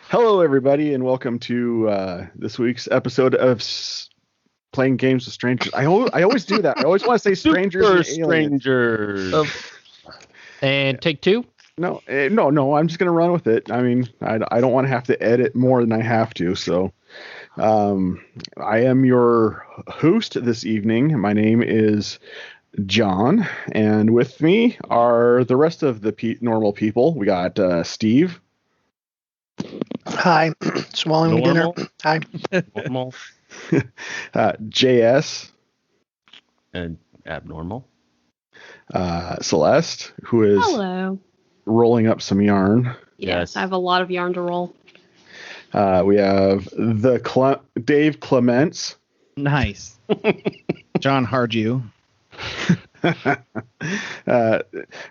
Hello, everybody, and welcome to this week's episode of Playing Games with Strangers. I always do that. I always want to say strangers and strangers. And take two? No. I'm just going to run with it. I mean, I don't want to have to edit more than I have to. So I am your host this evening. My name is John, and with me are the rest of the normal people. We got Steve. Hi, swallowing dinner. Hi. Normal. JS. And abnormal. Celeste, who is Hello. rolling up some yarn. Yes, I have a lot of yarn to roll. We have the Dave Clements. Nice. John Harju.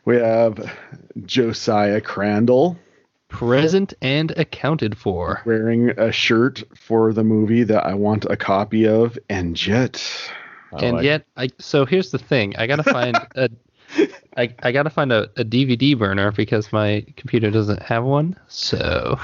We have Josiah Crandall. Present and accounted for. Wearing a shirt for the movie that I want a copy of, and yet. So here's the thing. I gotta find I gotta find a DVD burner because my computer doesn't have one. So.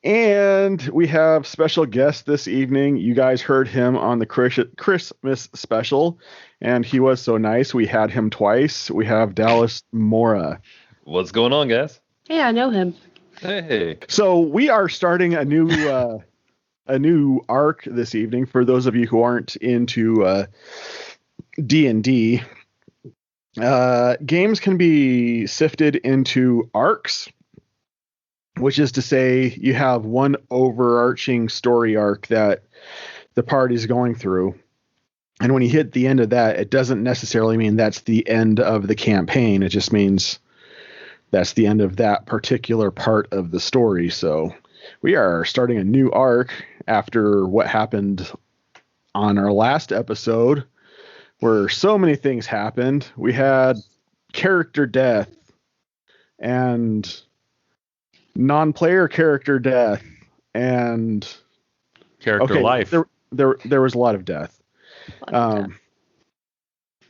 And we have special guest this evening. You guys heard him on the Christmas special, and he was so nice. We had him twice. We have Dallas Mora. What's going on, guys? Hey, I know him. Hey. So we are starting a new arc this evening. For those of you who aren't into D&D, games can be sifted into arcs, which is to say you have one overarching story arc that the party's going through. And when you hit the end of that, it doesn't necessarily mean that's the end of the campaign. It just means that's the end of that particular part of the story. So we are starting a new arc after what happened on our last episode, where so many things happened. We had character death and non-player character death and Character life. There was a lot of death.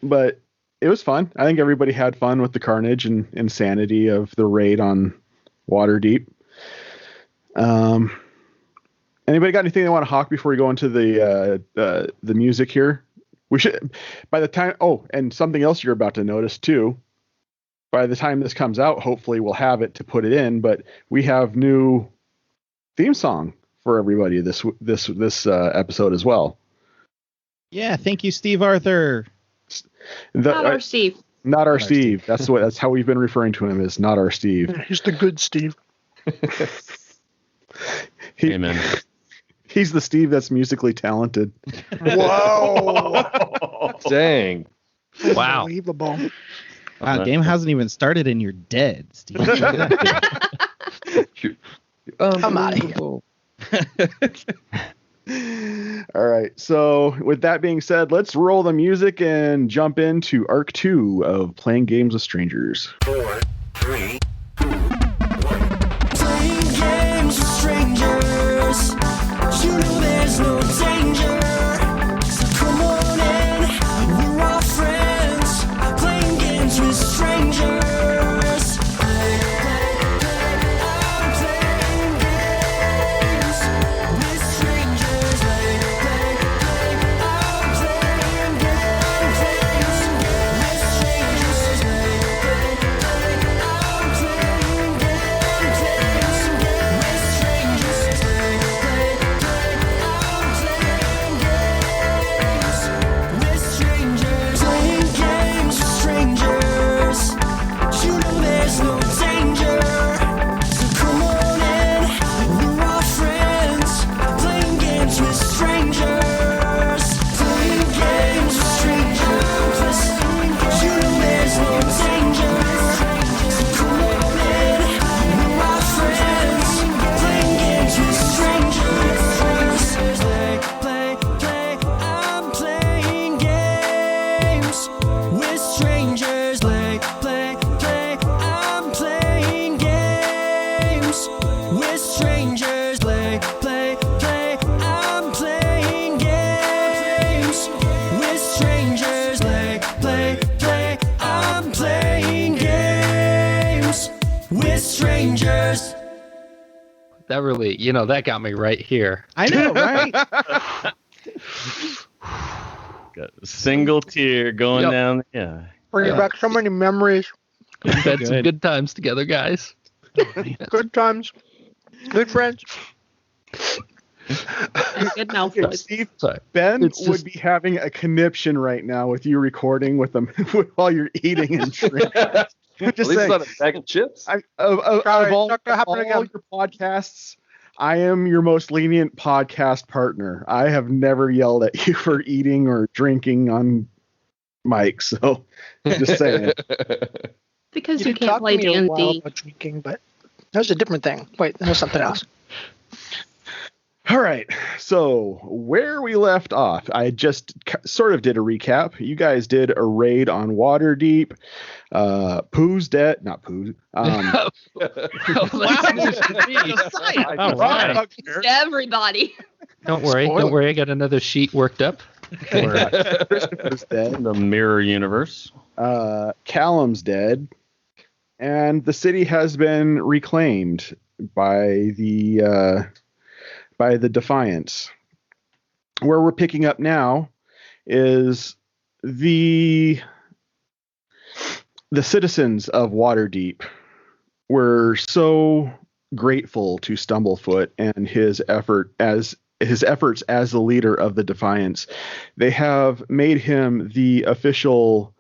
But it was fun. I think everybody had fun with the carnage and insanity of the raid on Waterdeep. Anybody got anything they want to hawk before we go into the music here? We should, by the time, and something else you're about to notice too. By the time this comes out, hopefully we'll have it to put it in, but we have new theme song for everybody this episode as well. Yeah, thank you, Steve Arthur. Not our Steve. Not our Steve. That's how we've been referring to him, is not our Steve. He's the good Steve. Amen. He's the Steve that's musically talented. Whoa. Dang. Wow. Unbelievable. Wow, game hasn't even started and you're dead, Steve. I'm out of here. All right. So with that being said, let's roll the music and jump into Arc 2 of Playing Games with Strangers. 4, 3, 2, 1. Playing games with strangers. You know there's no danger. So come on in. We're all friends. Playing games with strangers. That really, that got me right here. I know, right? Got a single tear going down. Yeah. Bringing back so many memories. We've had some good times together, guys. Good times. Good friends. Good now, Okay, Floyd. Steve, Sorry. Ben It's would just- be having a conniption right now with you recording with them while you're eating and drinking. At Just least saying, it's not a bag of chips. of all, not gonna happen all again. your podcasts, I am your most lenient podcast partner. I have never yelled at you for eating or drinking on mic, so just saying. Because you did can't talk play to me a while D&D. about drinking, but that was a different thing. Wait, that was something else. All right, so where we left off, I just sort of did a recap. You guys did a raid on Waterdeep. Pooh's dead, not Pooh. Wow. All right. Everybody. Don't worry. I got another sheet worked up. Christopher's dead. The mirror universe. Callum's dead, and the city has been reclaimed by the Defiance. Where we're picking up now is the citizens of Waterdeep were so grateful to Stumblefoot and his efforts as the leader of the Defiance. They have made him the official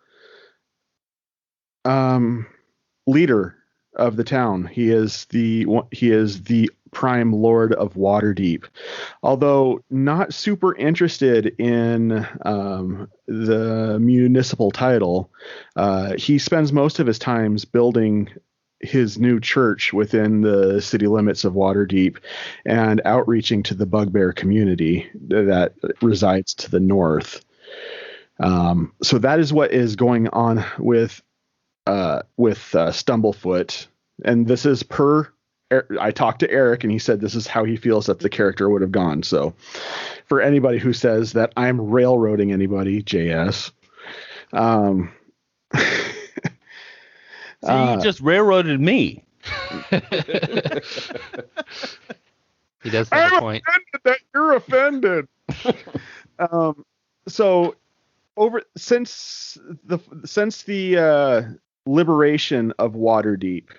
leader of the town. He is the prime lord of Waterdeep. Although not super interested in the municipal title, he spends most of his time building his new church within the city limits of Waterdeep and outreaching to the bugbear community that resides to the north. So that is what is going on with Stumblefoot, and this is I talked to Eric and he said this is how he feels that the character would have gone. So for anybody who says that I'm railroading anybody, JS, You just railroaded me. He does have a point. offended that you're offended. So since the liberation of Waterdeep,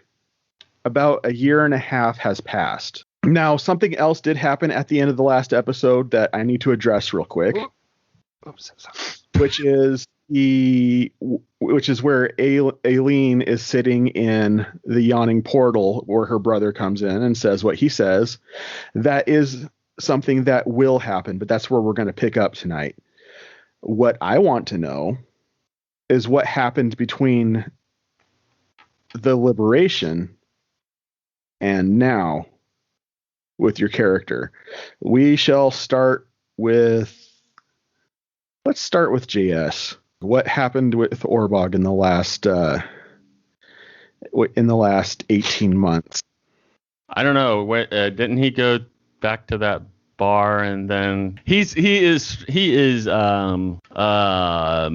about a year and a half has passed. Now, something else did happen at the end of the last episode that I need to address real quick. Oops. Which is where Aileen is sitting in the Yawning Portal, where her brother comes in and says what he says. That is something that will happen, but that's where we're going to pick up tonight. What I want to know is what happened between the liberation and now with your character. We shall start with... Let's start with JS. What happened with Orbog in the last 18 months? I don't know. Didn't he go back to that bar and then he is feeling? I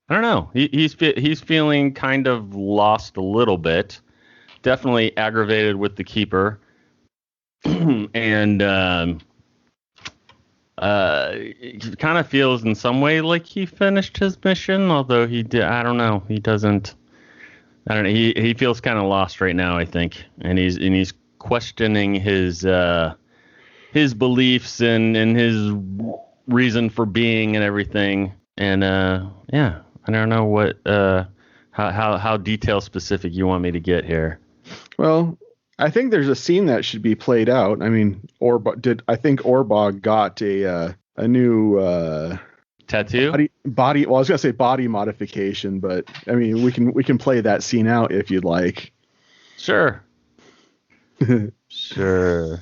don't know. He's feeling kind of lost a little bit. Definitely aggravated with the keeper, and it kind of feels in some way like he finished his mission, although he did. I don't know. He doesn't. I don't know. He feels kind of lost right now, I think, and he's questioning his beliefs and his reason for being and everything. And yeah, I don't know what how detail specific you want me to get here. Well, I think there's a scene that should be played out. I mean, I think Orbog got a new tattoo? Body. Well, I was gonna say body modification, but I mean, we can play that scene out if you'd like. Sure. Sure.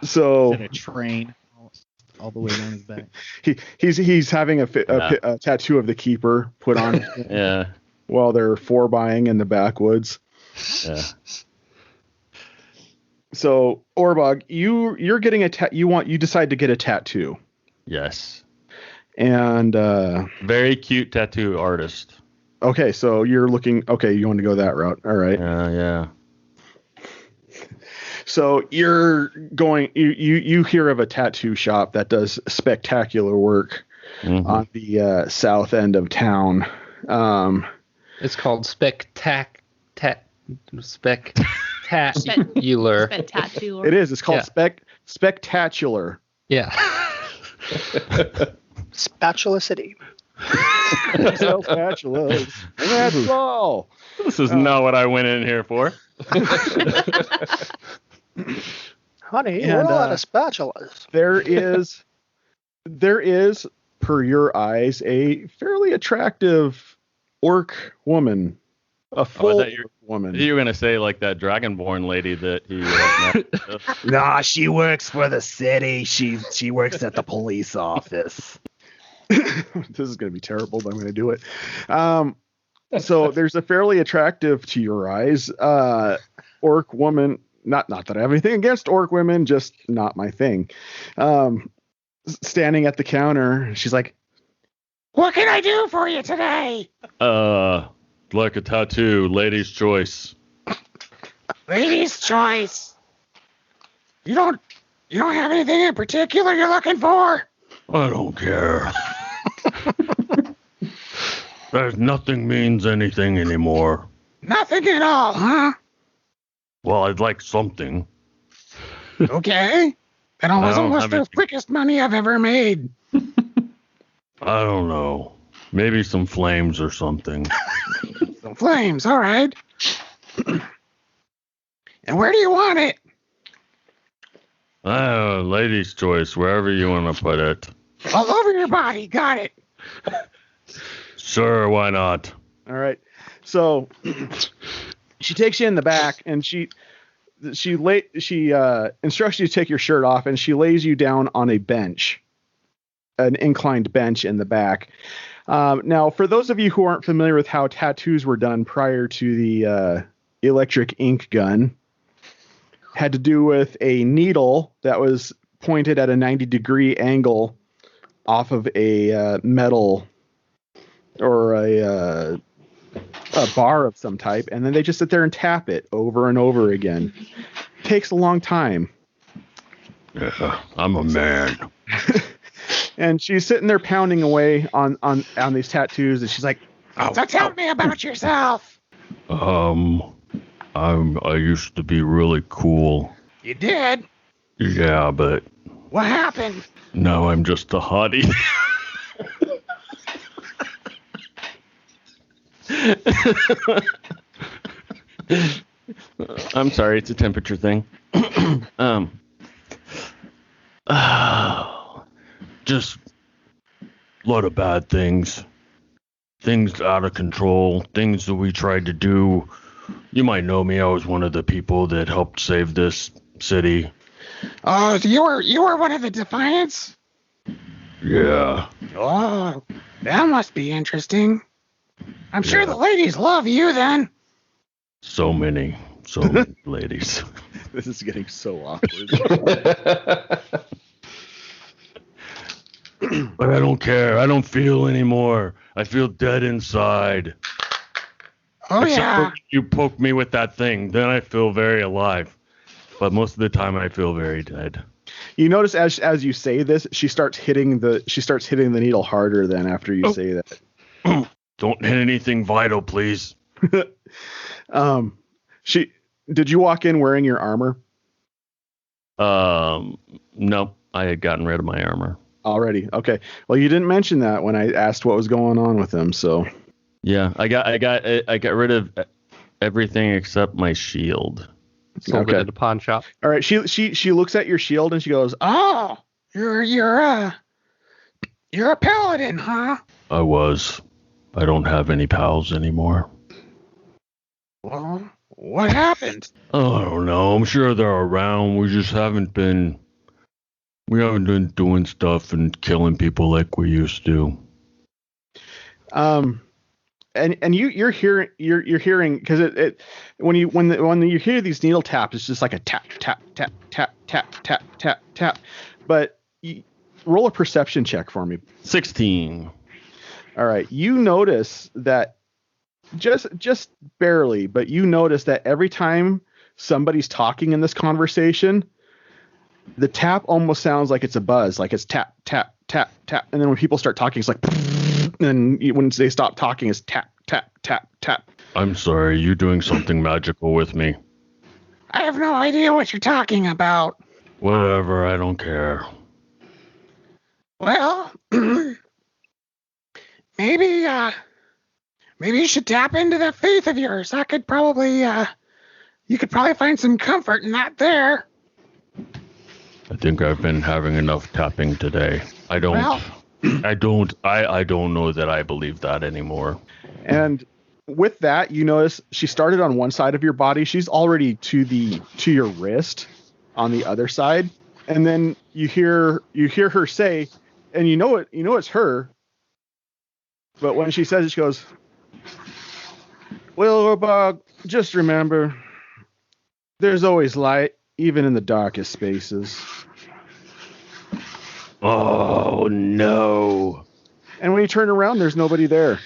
So in a train all the way down his back. He's having a tattoo of the keeper put on. Yeah. While they're buying in the backwoods. Yeah. So Orbog, you're getting you decide to get a tattoo. Yes. And very cute tattoo artist. Okay, so you're looking. Okay, you want to go that route. All right. Yeah. So you're going. You hear of a tattoo shop that does spectacular work on the south end of town. It's called spectacular. Spectacular. It is. It's called spectacular. Yeah. Spatula City. Sell spatulas. And that's all. This is not what I went in here for. Honey, And, we're all out of spatulas. There is, per your eyes, a fairly attractive orc woman. A full orc woman. You were gonna say like that Dragonborn lady that he. met. Nah, she works for the city. She works at the police office. This is going to be terrible, but I'm going to do it. So there's a fairly attractive, to your eyes, orc woman. Not that I have anything against orc women, just not my thing. Standing at the counter, she's like, What can I do for you today? Like a tattoo, lady's choice. Lady's choice. You don't have anything in particular you're looking for? I don't care. There's nothing means anything anymore. Nothing at all, huh? Well, I'd like something. Okay. That I was don't almost have the it. quickest money I've ever made. I don't know. Maybe some flames or something. Some flames, all right. And where do you want it? Lady's choice, wherever you want to put it. All over your body. Got it. Sure, why not? all right. So she takes you in the back and she instructs you to take your shirt off, and she lays you down on a bench, an inclined bench in the back. Now, for those of you who aren't familiar with how tattoos were done prior to the electric ink gun, had to do with a needle that was pointed at a 90-degree angle off of a metal or a bar of some type, and then they just sit there and tap it over and over again. Takes a long time. Yeah, I'm a man. And she's sitting there pounding away on these tattoos, and she's like, So tell me about yourself. I used to be really cool. You did? Yeah, but What happened? now I'm just a hottie. I'm sorry, it's a temperature thing. Just a lot of bad things. Things out of control. Things that we tried to do. You might know me. I was one of the people that helped save this city. Oh, you were one of the Defiants? Yeah. Oh, that must be interesting. I'm sure the ladies love you then. So many ladies. this is getting so awkward. But I don't care. I don't feel anymore. I feel dead inside. Oh, Except yeah. for when you poke me with that thing, then I feel very alive. But most of the time, I feel very dead. You notice as you say this, she starts hitting the needle harder than after you say that. Don't hit anything vital, please. Did you walk in wearing your armor No, I had gotten rid of my armor. already? Okay. Well, you didn't mention that when I asked what was going on with him, so. Yeah, I got rid of everything except my shield. Sold Okay. it at a pawn shop. All right. She looks at your shield and she goes, Oh, you're a paladin, huh? I was. I don't have any pals anymore. Well, what happened? Oh, I don't know. I'm sure they're around. We haven't been doing stuff and killing people like we used to. and you're hearing because it when you hear these needle taps, it's just like a tap tap tap tap tap tap tap tap. But roll a perception check for me. 16. All right. You notice that just barely, but you notice that every time somebody's talking in this conversation, the tap almost sounds like it's a buzz, like it's tap, tap, tap, tap. And then when people start talking, it's like, and when they stop talking, it's tap, tap, tap, tap. I'm sorry, you doing something magical with me. I have no idea what you're talking about. Whatever, I don't care. Well, maybe you should tap into that faith of yours. That could probably, you could probably find some comfort in that there. I think I've been having enough tapping today. I don't know that I believe that anymore. And with that, you notice she started on one side of your body. She's already to your wrist on the other side. And then you hear her say, and you know it's her. But when she says it, she goes, "Well, Robog, just remember, there's always light, even in the darkest spaces." Oh, no. And when you turn around, there's nobody there.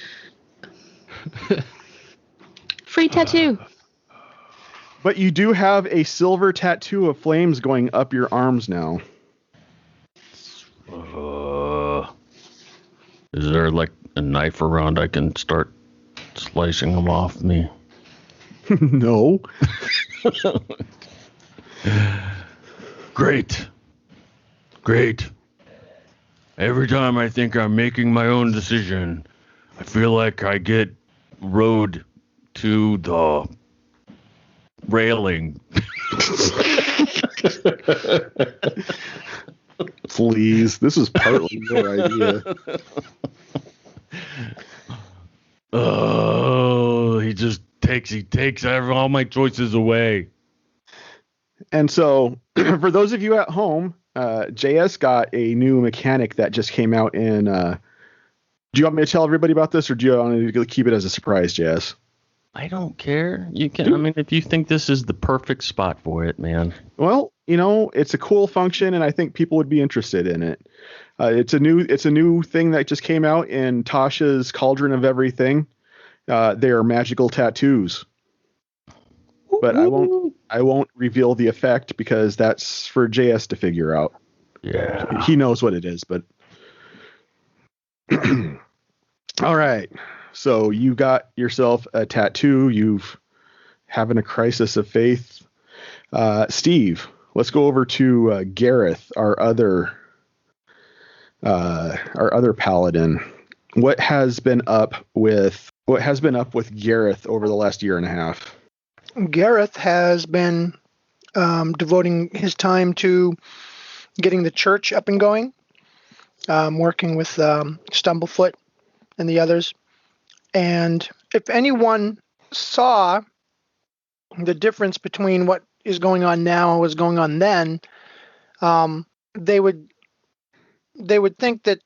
Free tattoo. But you do have a silver tattoo of flames going up your arms now. Is there like a knife around I can start slicing them off me? No. Great. Every time I think I'm making my own decision, I feel like I get rode to the railing. Please, this is partly your idea. Oh, he takes all my choices away. And so, for those of you at home, JS got a new mechanic that just came out in. Do you want me to tell everybody about this, or do you want to keep it as a surprise, JS? I don't care. You can. I mean, if you think this is the perfect spot for it, man. Well, it's a cool function, and I think people would be interested in it. It's a new thing that just came out in Tasha's Cauldron of Everything. They are magical tattoos, but I won't reveal the effect because that's for JS to figure out. Yeah, he knows what it is, but all right. So you got yourself a tattoo. You've having a crisis of faith. Steve, let's go over to Gareth, our other paladin. What has been up with Gareth over the last year and a half? Gareth has been devoting his time to getting the church up and going, working with Stumblefoot and the others. And if anyone saw the difference between what is going on now and what's going on then, they would think that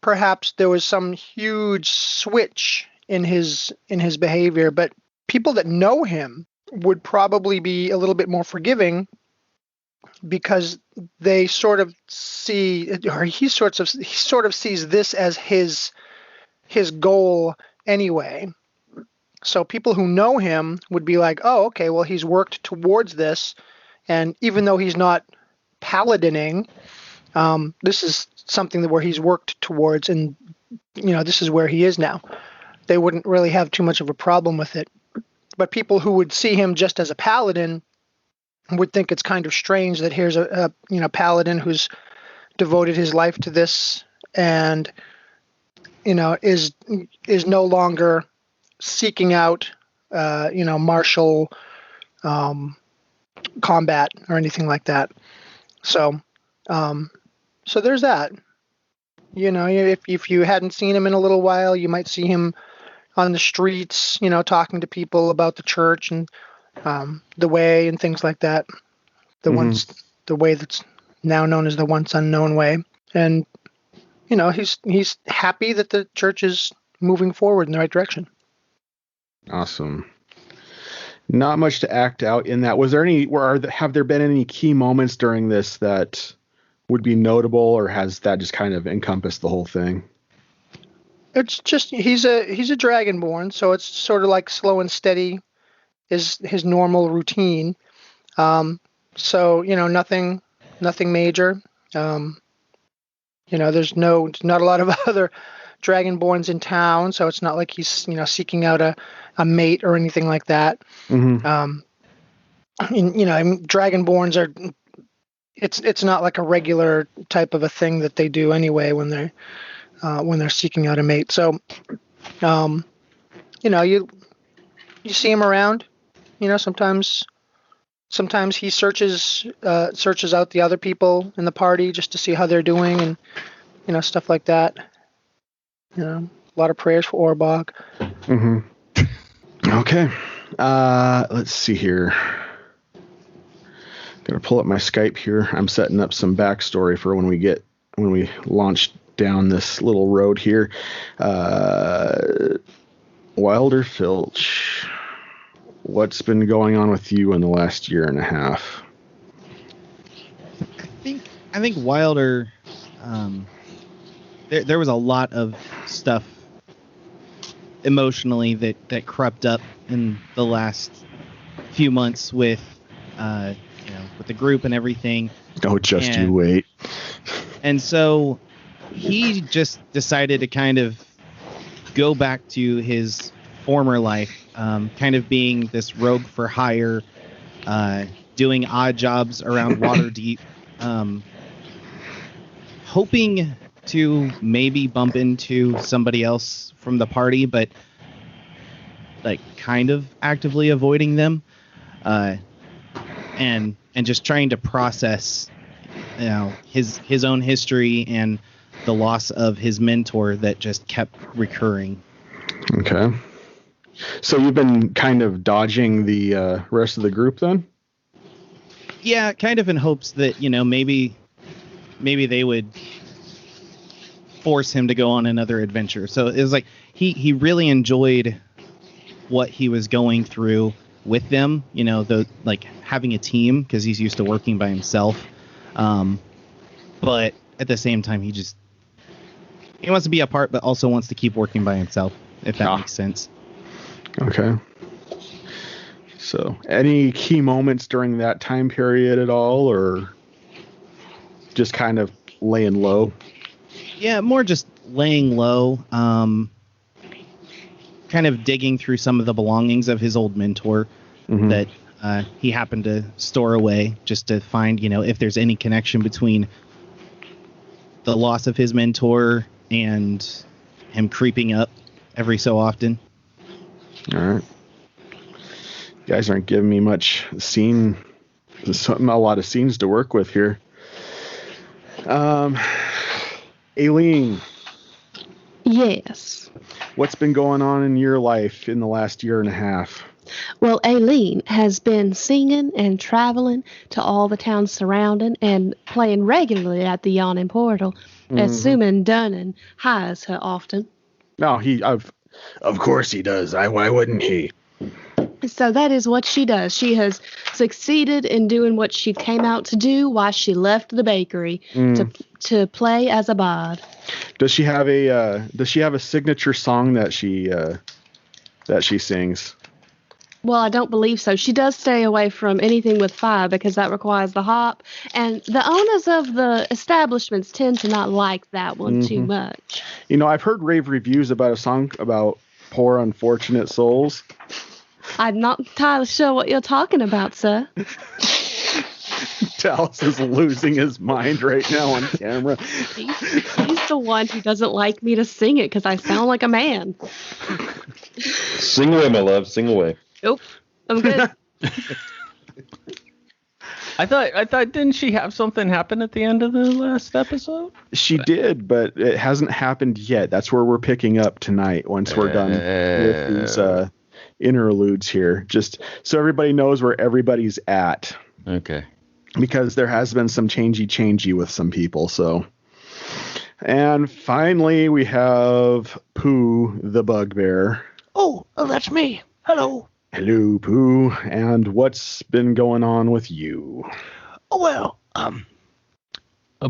perhaps there was some huge switch in his behavior. But people that know him would probably be a little bit more forgiving because they sort of see, or he sort of sees this as his goal anyway. So people who know him would be like, oh, okay, well, he's worked towards this. And even though he's not paladining, this is something where he's worked towards, and, this is where he is now. They wouldn't really have too much of a problem with it. But people who would see him just as a paladin would think it's kind of strange that here's a paladin who's devoted his life to this and, is no longer seeking out, martial combat or anything like that. So there's that. If you hadn't seen him in a little while, you might see him on the streets, talking to people about the church and the way and things like that. The way that's now known as the once unknown way. And he's happy that the church is moving forward in the right direction. Awesome. Not much to act out in that. Have there been any key moments during this that would be notable, or has that just kind of encompassed the whole thing? It's just he's a dragonborn, so it's sort of like slow and steady is his normal routine. So nothing major. There's not a lot of other dragonborns in town, so it's not like he's seeking out a mate or anything like that. Mm-hmm. Dragonborns are. It's not like a regular type of a thing that they do anyway when they're seeking out a mate. So, you see him around. Sometimes he searches out the other people in the party just to see how they're doing and stuff like that. A lot of prayers for Orbog. Mm-hmm. Okay. Let's see here. Gonna pull up my Skype here. I'm setting up some backstory for when we launch down this little road here. Wilder Filch, what's been going on with you in the last year and a half? I think Wilder. There was a lot of stuff emotionally that crept up in the last few months with the group and everything. Oh, you wait. And so he just decided to kind of go back to his former life, kind of being this rogue for hire, doing odd jobs around Waterdeep, hoping to maybe bump into somebody else from the party, but like kind of actively avoiding them, and just trying to process his own history and the loss of his mentor that just kept recurring. Okay. So you've been kind of dodging the rest of the group then? Yeah, kind of in hopes that, maybe they would force him to go on another adventure. So it was like he really enjoyed what he was going through with them, like having a team, because he's used to working by himself. But at the same time, he wants to be a part, but also wants to keep working by himself, if that makes sense. Okay. So, any key moments during that time period at all, or just kind of laying low? Yeah, more just laying low, kind of digging through some of the belongings of his old mentor that he happened to store away, just to find, if there's any connection between the loss of his mentor and him creeping up every so often. All right. You guys aren't giving me much scene. There's a lot of scenes to work with here. Aileen. Yes. What's been going on in your life in the last year and a half? Well, Aileen has been singing and traveling to all the towns surrounding and playing regularly at the Yawning Portal, assuming Dunnan hires her often. No, of course he does. Why wouldn't he? So that is what she does. She has succeeded in doing what she came out to do while she left the bakery to play as a bard. Does she have a signature song that she sings? Well, I don't believe so. She does stay away from anything with fire because that requires the hop, and the owners of the establishments tend to not like that one too much. I've heard rave reviews about a song about poor unfortunate souls. I'm not entirely sure what you're talking about, sir. Dallas is losing his mind right now on camera. He's the one who doesn't like me to sing it because I sound like a man. Sing away, my love. Sing away. Nope, I'm good. I thought didn't she have something happen at the end of the last episode? She did, but it hasn't happened yet. That's where we're picking up tonight once we're done with these interludes here. Just so everybody knows where everybody's at. Okay. Because there has been some changey with some people, so. And finally, we have Pooh the Bugbear. Oh, that's me. Hello. Hello, Pooh. And what's been going on with you? Oh, well,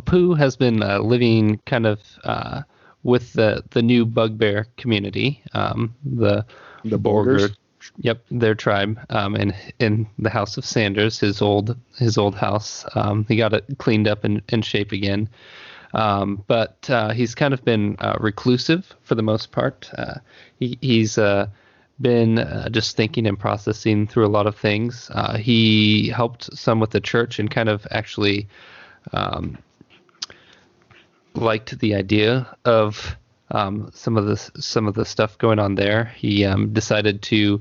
Pooh has been living kind of with the new Bugbear community, the Bolgers? Yep, their tribe. And in the House of Sanders, his old house. He got it cleaned up and in shape again. But he's kind of been reclusive for the most part. He's been just thinking and processing through a lot of things. He helped some with the church and kind of actually liked the idea of some of the stuff going on there. He decided to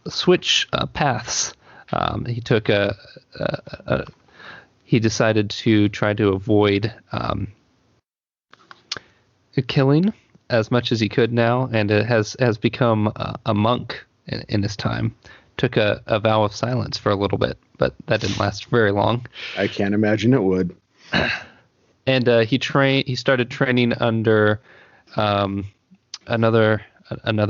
switch paths. He decided to try to avoid killing as much as he could now, and it has become a monk in his time. Took a vow of silence for a little bit, but that didn't last very long. I can't imagine it would. And he started training under another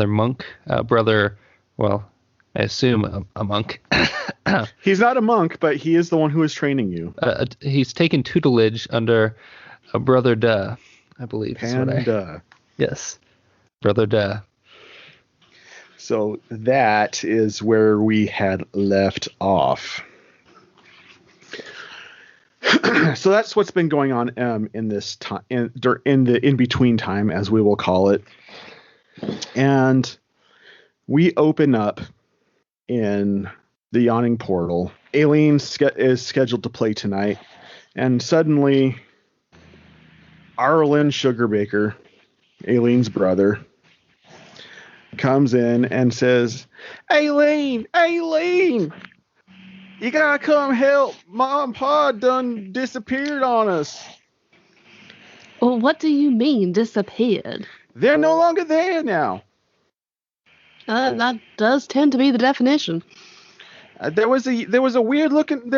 monk, brother. Well, I assume a monk. He's not a monk, but he is the one who is training you. He's taken tutelage under a brother Duh, I believe. Panda. Yes, brother Duh. So that is where we had left off. So that's what's been going on in this time, in the in between time, as we will call it. And we open up in the Yawning Portal. Aileen is scheduled to play tonight, and suddenly Arlen Sugarbaker, Aileen's brother, comes in and says, Aileen, you gotta come help. Mom and Pa done disappeared on us. Well, what do you mean disappeared? They're no longer there now. That does tend to be the definition. There was a weird looking.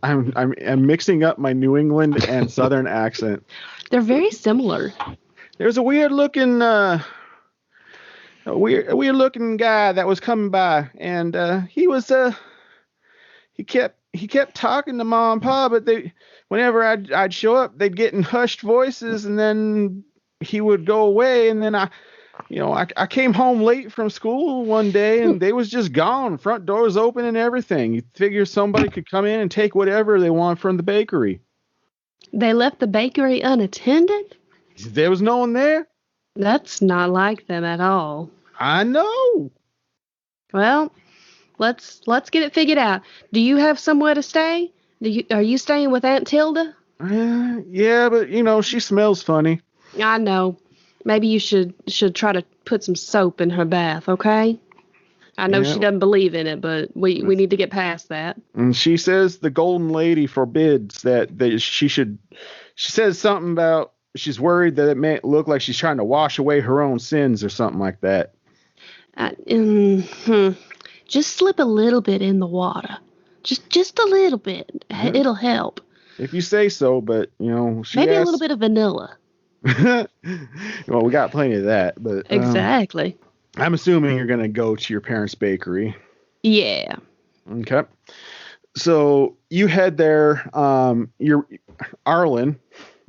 I'm mixing up my New England and Southern accent. They're very similar. There was a weird looking guy that was coming by, and he kept talking to Mom and Pa, but whenever I'd show up, they'd get in hushed voices, and then he would go away, and then I came home late from school one day, and they was just gone. Front doors open and everything. You figure somebody could come in and take whatever they want from the bakery. They left the bakery unattended? There was no one there. That's not like them at all. I know. Well, let's get it figured out. Do you have somewhere to stay? Are you staying with Aunt Tilda? Yeah, but she smells funny. I know. Maybe you should try to put some soap in her bath, okay? I know she doesn't believe in it, but we need to get past that. And she says the Golden Lady forbids that she should. She says something about she's worried that it may look like she's trying to wash away her own sins or something like that. Just slip a little bit in the water. Just a little bit. Yeah. It'll help. If you say so, but she maybe a little bit of vanilla. Well, we got plenty of that, but exactly. I'm assuming you're going to go to your parents' bakery. Yeah. Okay. So you head there. Your Arlen,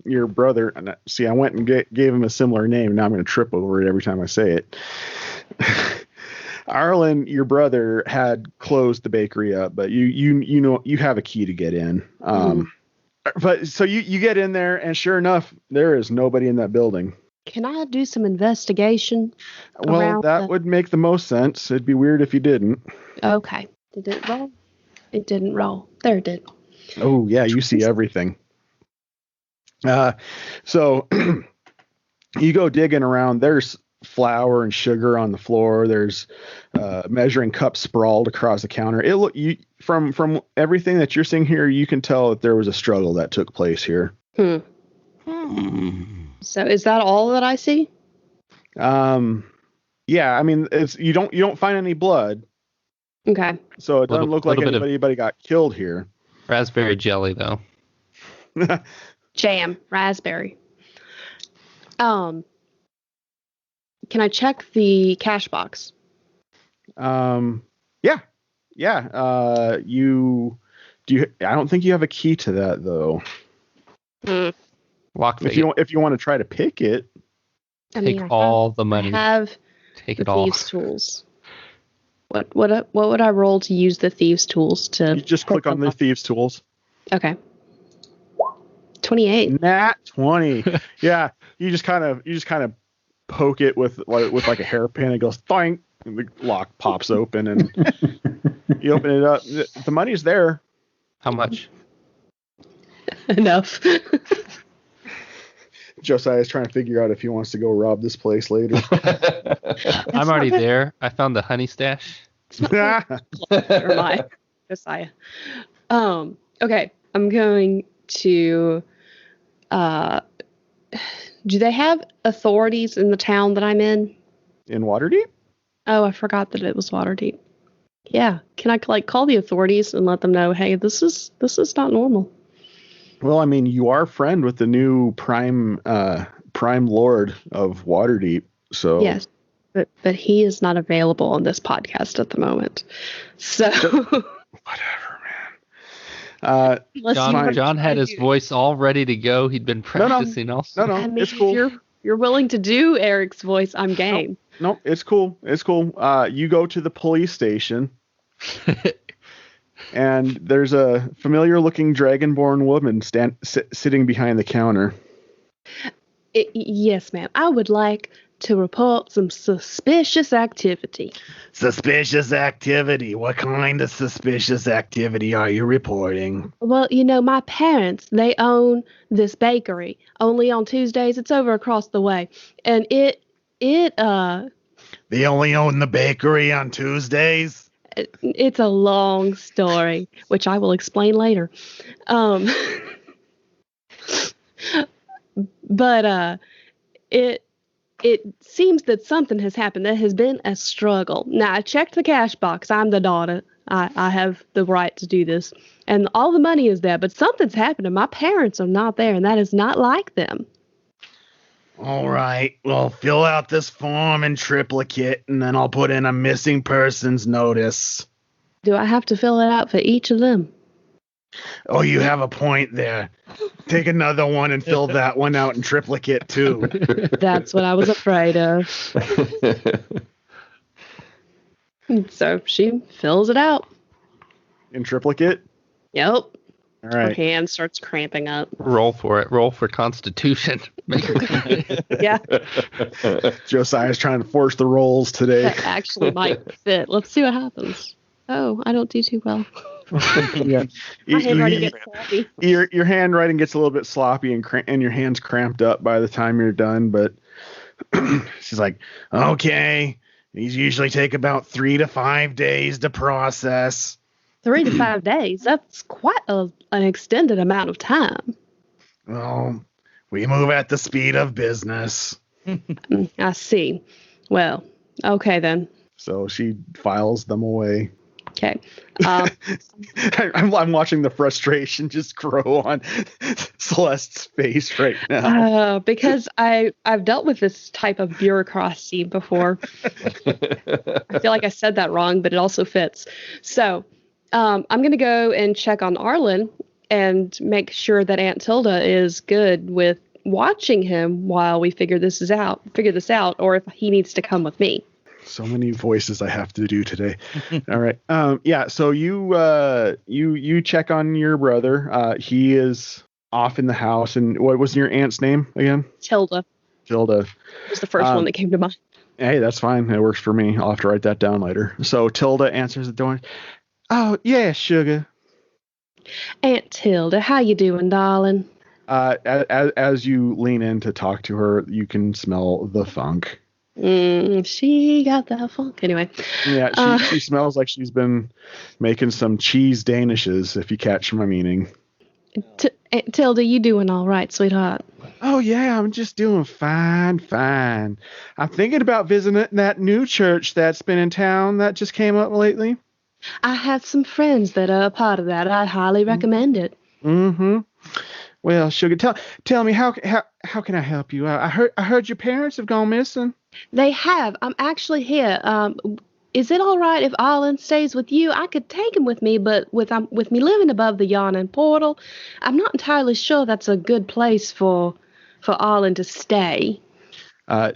your brother. See, I went and gave him a similar name. Now I'm going to trip over it every time I say it. Arlen, your brother, had closed the bakery up, but you have a key to get in. But so you get in there, and sure enough, there is nobody in that building. Can I do some investigation? Well, that would make the most sense. It'd be weird if you didn't. Okay. Did it roll? It didn't roll. There it did. Oh, yeah, you see everything. So you go digging around. There's flour and sugar on the floor. There's measuring cups sprawled across the counter. From everything that you're seeing here, you can tell that there was a struggle that took place here. So is that all that I see? Yeah, I mean, you don't find any blood. Okay. So it doesn't look like anybody got killed here. Raspberry jelly, though. Jam, raspberry. Can I check the cash box? Yeah. I don't think you have a key to that though. Lock if you want to try to pick it. Take all the money. I have take the it all. thieves' tools. What would I roll to use the thieves' tools to? You just click on the thieves' tools. Okay. 28. Nat 20. Yeah, you just kind of poke it with like a hairpin. It goes thoink, and the lock pops open, and you open it up. The money's there. How much? Enough. Josiah's trying to figure out if he wants to go rob this place later. I'm already there. I found the honey stash. Never mind. Josiah. Okay, I'm going to. Do they have authorities in the town that I'm in? In Waterdeep? Oh, I forgot that it was Waterdeep. Yeah, can I call the authorities and let them know, hey, this is not normal? Well, I mean, you are friend with the new prime lord of Waterdeep, so Yes, but he is not available on this podcast at the moment. So whatever, man. John had his voice all ready to go. He'd been practicing also. No, I mean, it's cool. If you're willing to do Eric's voice, I'm game. No, it's cool. It's cool. You go to the police station, and there's a familiar-looking dragonborn woman sitting behind the counter. Yes, ma'am. I would like to report some suspicious activity. Suspicious activity? What kind of suspicious activity are you reporting? Well, my parents, they own this bakery. Only on Tuesdays, it's over across the way. And They only own the bakery on Tuesdays? It's a long story, which I will explain later. But it seems that something has happened. There has been a struggle. Now, I checked the cash box. I'm the daughter. I have the right to do this. And all the money is there, but something's happened, and my parents are not there, and that is not like them. All right. Well, fill out this form in triplicate, and then I'll put in a missing persons notice. Do I have to fill it out for each of them? Oh, you have a point there. Take another one and fill that one out in triplicate, too. That's what I was afraid of. So she fills it out. In triplicate? Yep. All right. Her hand starts cramping up. Roll for it. Roll for Constitution. Yeah. Josiah's trying to force the rolls today. That actually might fit. Let's see what happens. Oh, I don't do too well. Yeah. My handwriting gets sloppy. Your handwriting gets a little bit sloppy and your hand's cramped up by the time you're done. But she's like, okay, these usually take about 3 to 5 days to process. 3 to 5 days. That's quite an extended amount of time. Well, we move at the speed of business. I see. Well, okay then. So she files them away. Okay. I'm watching the frustration just grow on Celeste's face right now. Because I've dealt with this type of bureaucracy before. I feel like I said that wrong, but it also fits. So I'm going to go and check on Arlen and make sure that Aunt Tilda is good with watching him while we figure this out, or if he needs to come with me. So many voices I have to do today. All right. Yeah. So you check on your brother. He is off in the house. And what was your aunt's name again? Tilda. Tilda. Was the first one that came to mind. Hey, that's fine. It works for me. I'll have to write that down later. So Tilda answers the door. Oh, yeah, sugar. Aunt Tilda, how you doing, darling? As you lean in to talk to her, you can smell the funk. She got that funk. Anyway. Yeah, she smells like she's been making some cheese danishes, if you catch my meaning. Aunt Tilda, you doing all right, sweetheart? Oh, yeah, I'm just doing fine. I'm thinking about visiting that new church that's been in town that just came up lately. I have some friends that are a part of that. I highly recommend it. Mm-hmm. Well, sugar, tell me how can I help you? I heard your parents have gone missing. They have. I'm actually here. Is it all right if Arlen stays with you? I could take him with me, but with me living above the Yawning Portal, I'm not entirely sure that's a good place for Arlen to stay.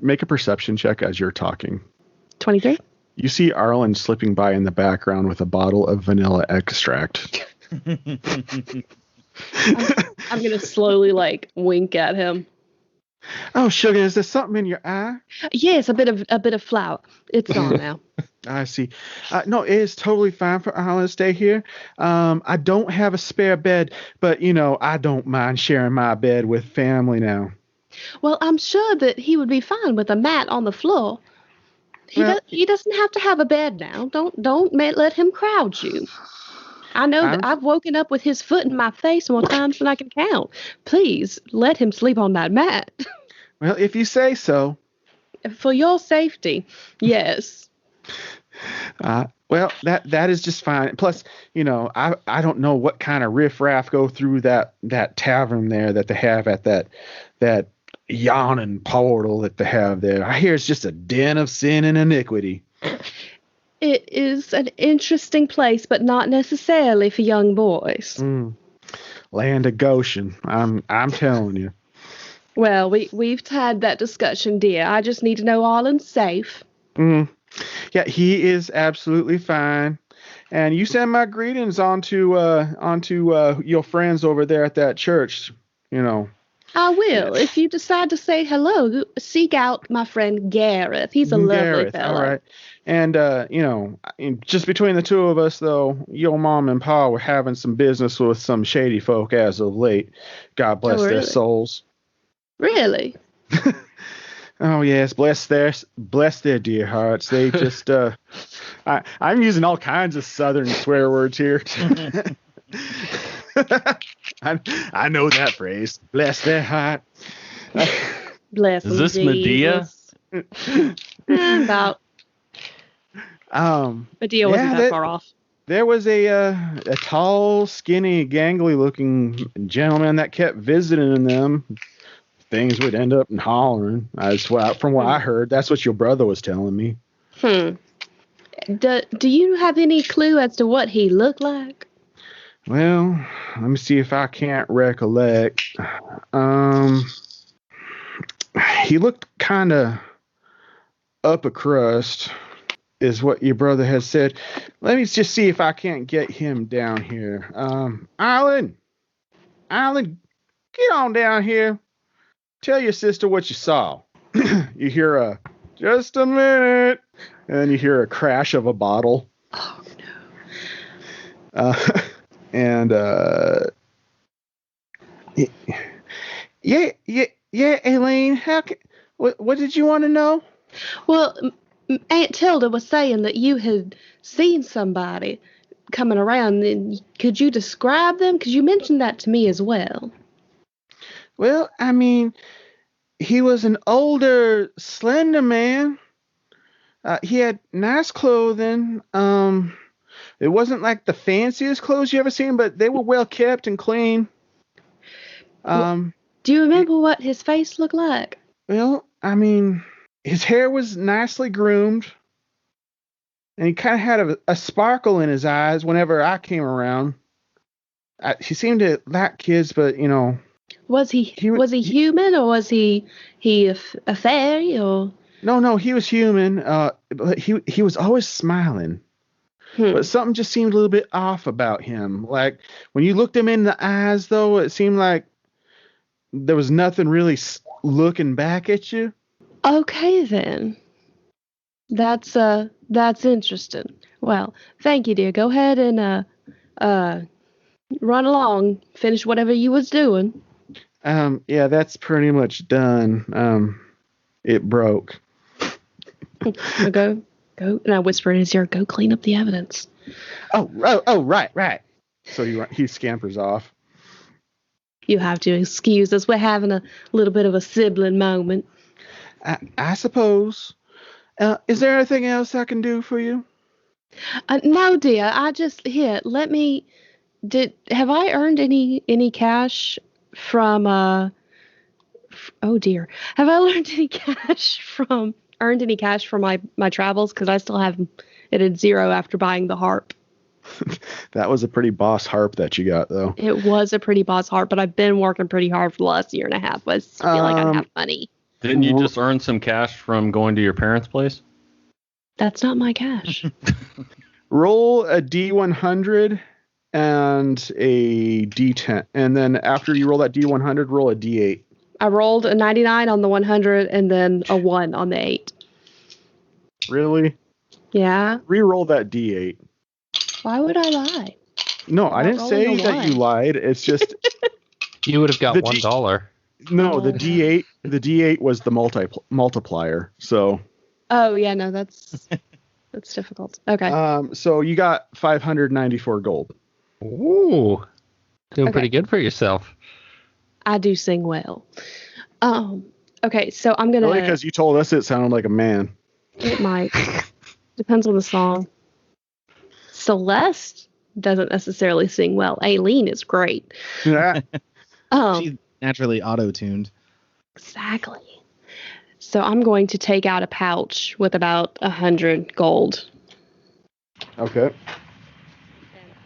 Make a perception check as you're talking. 23. You see Arlen slipping by in the background with a bottle of vanilla extract. I'm gonna slowly like wink at him. Oh, sugar, is there something in your eye? Yes, a bit of flour. It's gone now. I see. No, it is totally fine for Arlen to stay here. I don't have a spare bed, but I don't mind sharing my bed with family now. Well, I'm sure that he would be fine with a mat on the floor. He doesn't have to have a bed now. Don't let him crowd you. I know that I've woken up with his foot in my face more times than I can count. Please let him sleep on that mat. Well, if you say so. For your safety, yes. Well, that is just fine. Plus, I don't know what kind of riffraff go through that tavern there that they have at that Yawning Portal that they have there. I hear it's just a den of sin and iniquity. It is an interesting place, but not necessarily for young boys. Land of Goshen. I'm telling you. Well, we've had that discussion, dear. I just need to know Arlen's safe. Yeah, he is absolutely fine. And you send my greetings onto your friends over there at that church. I will. If you decide to say hello, seek out my friend Gareth. He's a lovely fellow. All right. And just between the two of us, though, your mom and pa were having some business with some shady folk as of late. God bless their souls. Really? Oh yes, bless their dear hearts. They just I'm using all kinds of southern swear words here. I know that phrase. Bless their heart. Bless. Is this Medea? About. Medea wasn't that far off. There was a tall, skinny, gangly-looking gentleman that kept visiting them. Things would end up in hollering. From what I heard, that's what your brother was telling me. Do you have any clue as to what he looked like? Well, let me see if I can't recollect. He looked kind of up a crust, is what your brother has said. Let me just see if I can't get him down here. Arlen, get on down here. Tell your sister what you saw. You hear just a minute, and then you hear a crash of a bottle. Oh no. Yeah, Aileen. What did you want to know? Well, Aunt Tilda was saying that you had seen somebody coming around. And could you describe them? Because you mentioned that to me as well. Well, I mean, he was an older, slender man. He had nice clothing. It wasn't like the fanciest clothes you ever seen, but they were well kept and clean. Do you remember what his face looked like? Well, I mean, his hair was nicely groomed, and he kind of had a sparkle in his eyes whenever I came around. He seemed to like kids, but Was he human, or was he a fairy, or? No, he was human. But he was always smiling. But something just seemed a little bit off about him. Like when you looked him in the eyes, though, it seemed like there was nothing really looking back at you. Okay, then. That's interesting. Well, thank you, dear. Go ahead and run along, finish whatever you was doing. Yeah, that's pretty much done. It broke. Go, and I whisper in his ear, go clean up the evidence. Oh, right. So he scampers off. You have to excuse us. We're having a little bit of a sibling moment. I suppose. Is there anything else I can do for you? No, dear. Let me. Have I earned any cash from? Oh dear. Have I earned any cash from my travels? Because I still have it at 0 after buying the harp. That was a pretty boss harp that you got, though. It was a pretty boss harp, but I've been working pretty hard for the last year and a half. I feel like I have money. Didn't you just earn some cash from going to your parents' place? That's not my cash. Roll a D100 and a D10. And then after you roll that D100, roll a D8. I rolled a 99 on the 100 and then a 1 on the 8. Really? Yeah. Reroll that D8. Why would I lie? No, I didn't say rolling a that you one. lied. It's just You would have got The $1. no, the Oh. D8. The D8 was the multiplier. So, Oh, yeah, no, that's difficult. Okay. so you got 594 gold. Ooh. Doing Okay. pretty good for yourself. I do sing well. Okay, so I'm going Only to... because you told us it sounded like a man. It might. Depends on the song. Celeste doesn't necessarily sing well. Aileen is great. Yeah. She's naturally auto-tuned. Exactly. So I'm going to take out a pouch with about 100 gold. Okay.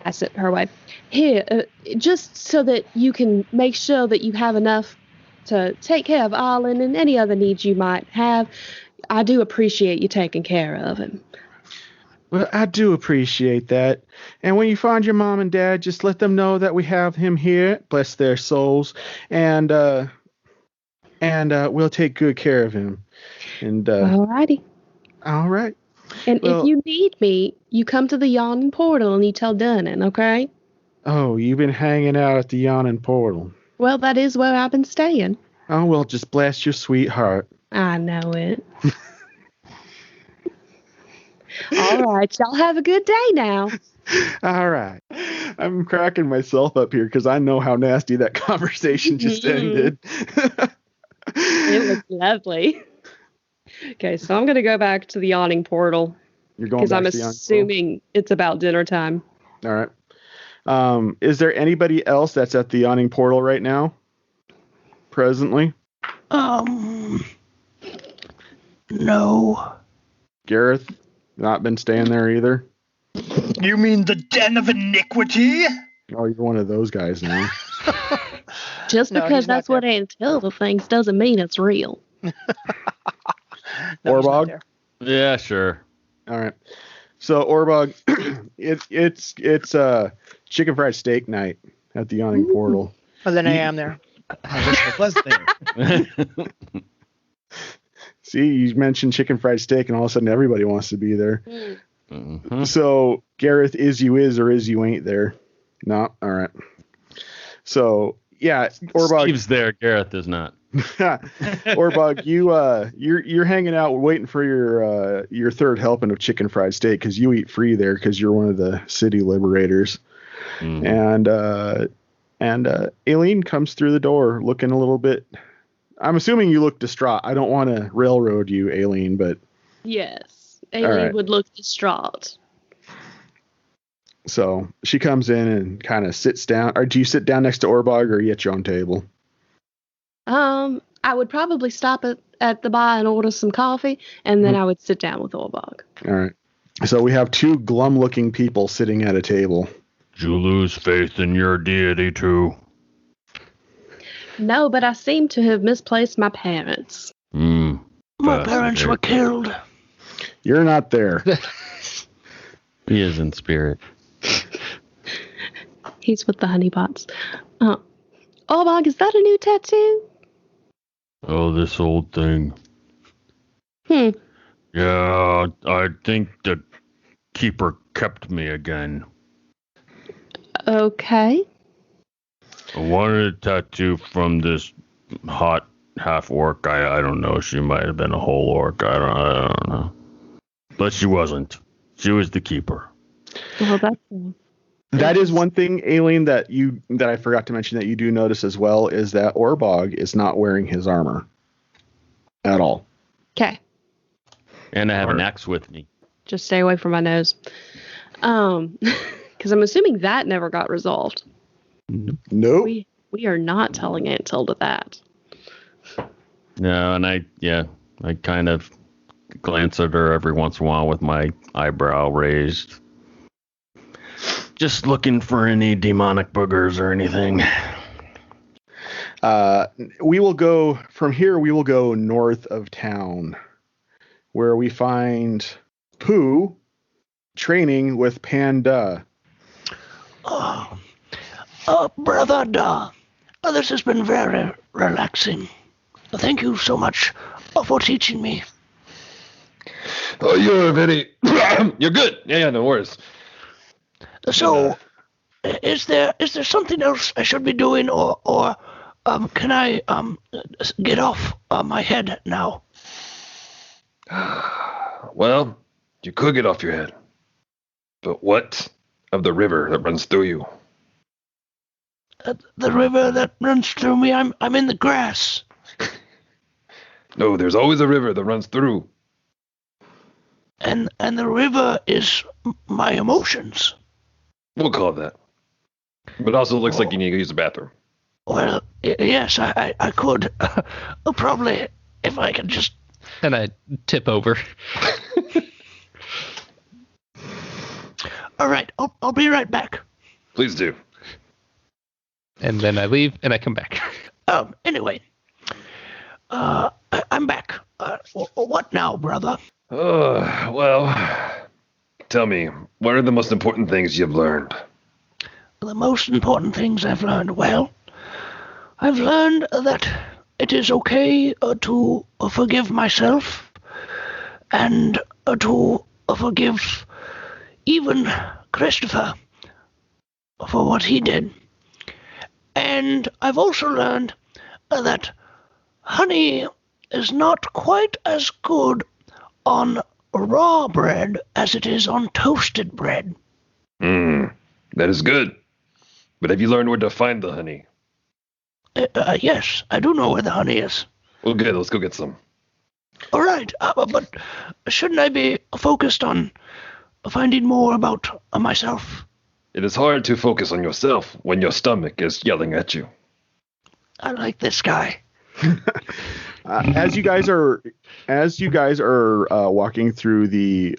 Pass it her way. Here, just so that you can make sure that you have enough to take care of Arlen and any other needs you might have. I do appreciate you taking care of him. Well, I do appreciate that. And when you find your mom and dad, just let them know that we have him here. Bless their souls. And we'll take good care of him. And Alrighty. all right. And Well- if you need me, you come to the Yawning Portal and you tell Dunnan, okay? Oh, you've been hanging out at the Yawning Portal. Well, that is where I've been staying. Oh, well, just bless your sweetheart. I know it. All right, y'all have a good day now. All right. I'm cracking myself up here because I know how nasty that conversation just ended. It was lovely. Okay, so I'm going to go back to the Yawning Portal You're going because back I'm to the Yawning assuming it's about dinner time. Portal? All right. Is there anybody else that's at the Yawning Portal right now? Presently? No. Gareth? Not been staying there either? You mean the den of iniquity? Oh, you're one of those guys now. Just No, because he's not that's what Antilda thinks doesn't mean it's real. No, he's not Orbog? there. Yeah, sure. All right. So Orbog, it's chicken fried steak night at the Yawning Portal. Well, then I am there. I wish I was there. See, you mentioned chicken fried steak, and all of a sudden everybody wants to be there. Mhm. So Gareth, is you or is you ain't there? No. All right. So yeah, Orbog. Steve's there. Gareth is not. Orbog, you're hanging out waiting for your third helping of chicken fried steak because you eat free there because you're one of the city liberators. Mhm. And Aileen comes through the door looking a little bit. I'm assuming you look distraught. I don't want to railroad you, Aileen, but Yes. All Aileen right. would look distraught. so she comes in and kind of sits down. Or do you sit down next to Orbog, or are you at your own table? I would probably stop at the bar and order some coffee, and then I would sit down with Orbog. All right. So we have two glum-looking people sitting at a table. Did you lose faith in your deity too? No, but I seem to have misplaced my parents. Hmm. My parents were killed. You're not there. He is in spirit. He's with the honeypots. Orbog, is that a new tattoo? Oh, this old thing. Hmm. Yeah, I think the keeper kept me again. Okay. I wanted a tattoo from this hot half orc. I don't know. She might have been a whole orc. I don't know. But she wasn't. She was the keeper. Well, that's That is one thing, Aileen, that I forgot to mention that you do notice as well is that Orbog is not wearing his armor at all. okay. And I have an axe with me. Just stay away from my nose. Because I'm assuming that never got resolved. Nope. We are not telling Aunt Tilda that. No, and I kind of glance at her every once in a while with my eyebrow raised. Just looking for any demonic boogers or anything. We will go from here. We will go north of town, where we find Pooh training with Panda. Brother Da, this has been very relaxing. Thank you so much for teaching me. Oh, you're very. You're good. Yeah, no worries. So, is there something else I should be doing, or can I get off my head now? Well, you could get off your head. But what of the river that runs through you? The river that runs through me, I'm in the grass. No, there's always a river that runs through. And the river is my emotions. We'll call it that. But it also looks like you need to use the bathroom. Well, yes, I could. Probably, if I could just... And I tip over. All right, I'll be right back. Please do. And then I leave and I come back. Anyway, I'm back. What now, brother? Well, tell me, what are the most important things you've learned? The most important things I've learned, well, I've learned that it is okay to forgive myself and to forgive even Christopher for what he did. And I've also learned that honey is not quite as good on raw bread as it is on toasted bread. That is good. But have you learned where to find the honey? Yes, I do know where the honey is. Well, good. Let's go get some. All right, but shouldn't I be focused on finding more about myself? It is hard to focus on yourself when your stomach is yelling at you. I like this guy. As you guys are walking through the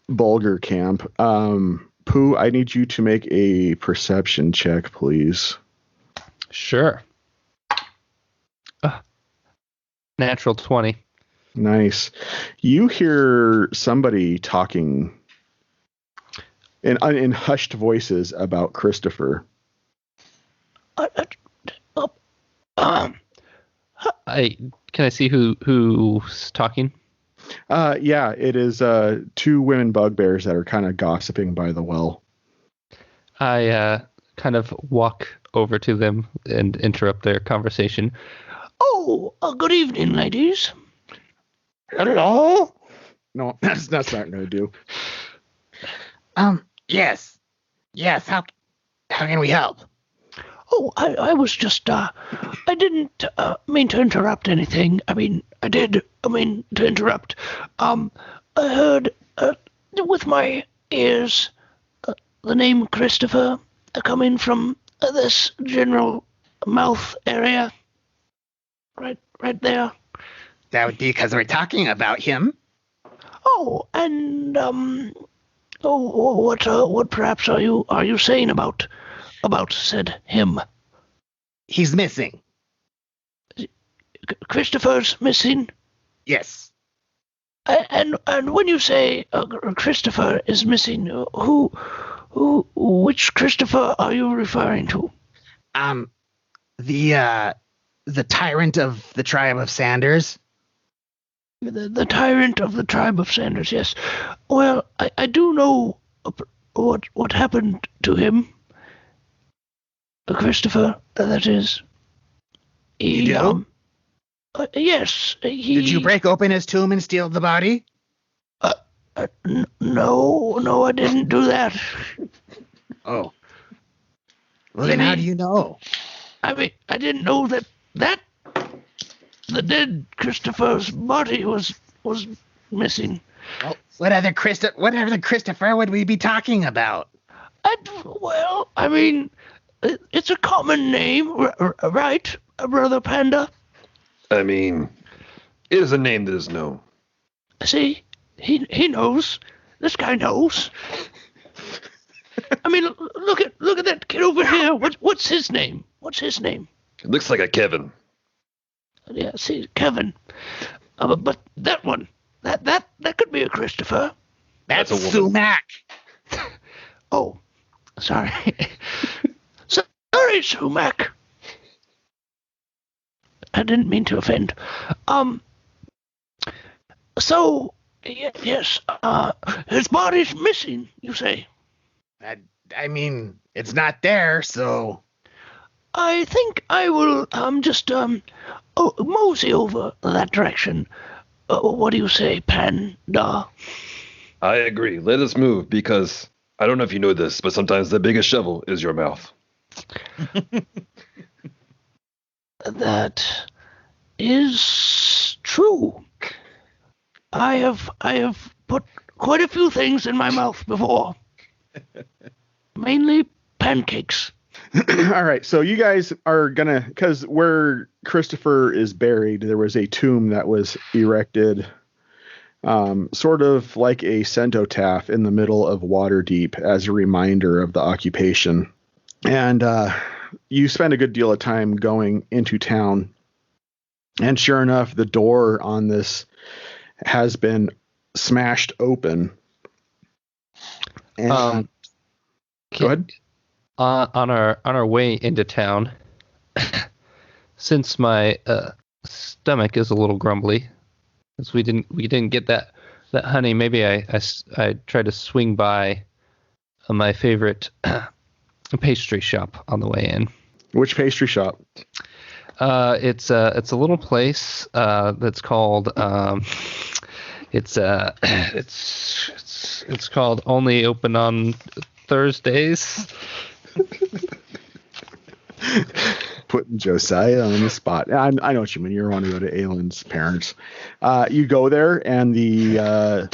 Bulgar camp, Pooh, I need you to make a perception check, please. Sure. Natural 20. Nice. You hear somebody talking in hushed voices about Christopher. Can I see who's talking? Yeah, it is two women bugbears that are kind of gossiping by the well. I kind of walk over to them and interrupt their conversation. Oh, good evening, ladies. Hello? No, that's not going to do. Yes. Yes, how can we help? Oh, I was just, I didn't mean to interrupt anything. I mean, I did mean to interrupt. I heard with my ears the name Christopher coming from this general mouth area. Right there. That would be because we're talking about him. Oh, and, what perhaps are you saying about said him? He's missing. Christopher's missing? Yes. And when you say Christopher is missing, which Christopher are you referring to? The tyrant of the tribe of Sanders. The tyrant of the tribe of Sanders, yes. Well, I do know what happened to him. Christopher, that is. You do? Yes. Did you break open his tomb and steal the body? No, I didn't do that. Oh. Well, then how do you know? I mean, I didn't know that the dead Christopher's body was missing. Well, what other Christopher would we be talking about? Well, I mean, it's a common name, right, Brother Panda? I mean, it is a name that is known. See, he knows. This guy knows. I mean, look at that kid over here. What's his name? What's his name? It looks like a Kevin. Yeah, see, Kevin. But that one, that could be a Christopher. That's a woman. sumac. Oh, sorry. Sorry, sumac. I didn't mean to offend. So, yes, his body's missing, you say? I mean, it's not there, so... I think I will, just, mosey over that direction. What do you say, Panda? I agree. Let us move, because I don't know if you know this, but sometimes the biggest shovel is your mouth. That is true. I have put quite a few things in my mouth before. Mainly pancakes. All right, so you guys are gonna, because where Christopher is buried, there was a tomb that was erected, sort of like a cenotaph in the middle of Waterdeep as a reminder of the occupation. And you spend a good deal of time going into town, and sure enough, the door on this has been smashed open. And go ahead. On our way into town, since my stomach is a little grumbly, since we didn't get that honey, maybe I tried to swing by my favorite pastry shop on the way in. Which pastry shop? It's a little place that's called it's called Only Open on Thursdays. Putting Josiah on the spot. I know what you mean. You want to go to Aylin's parents. You go there, and the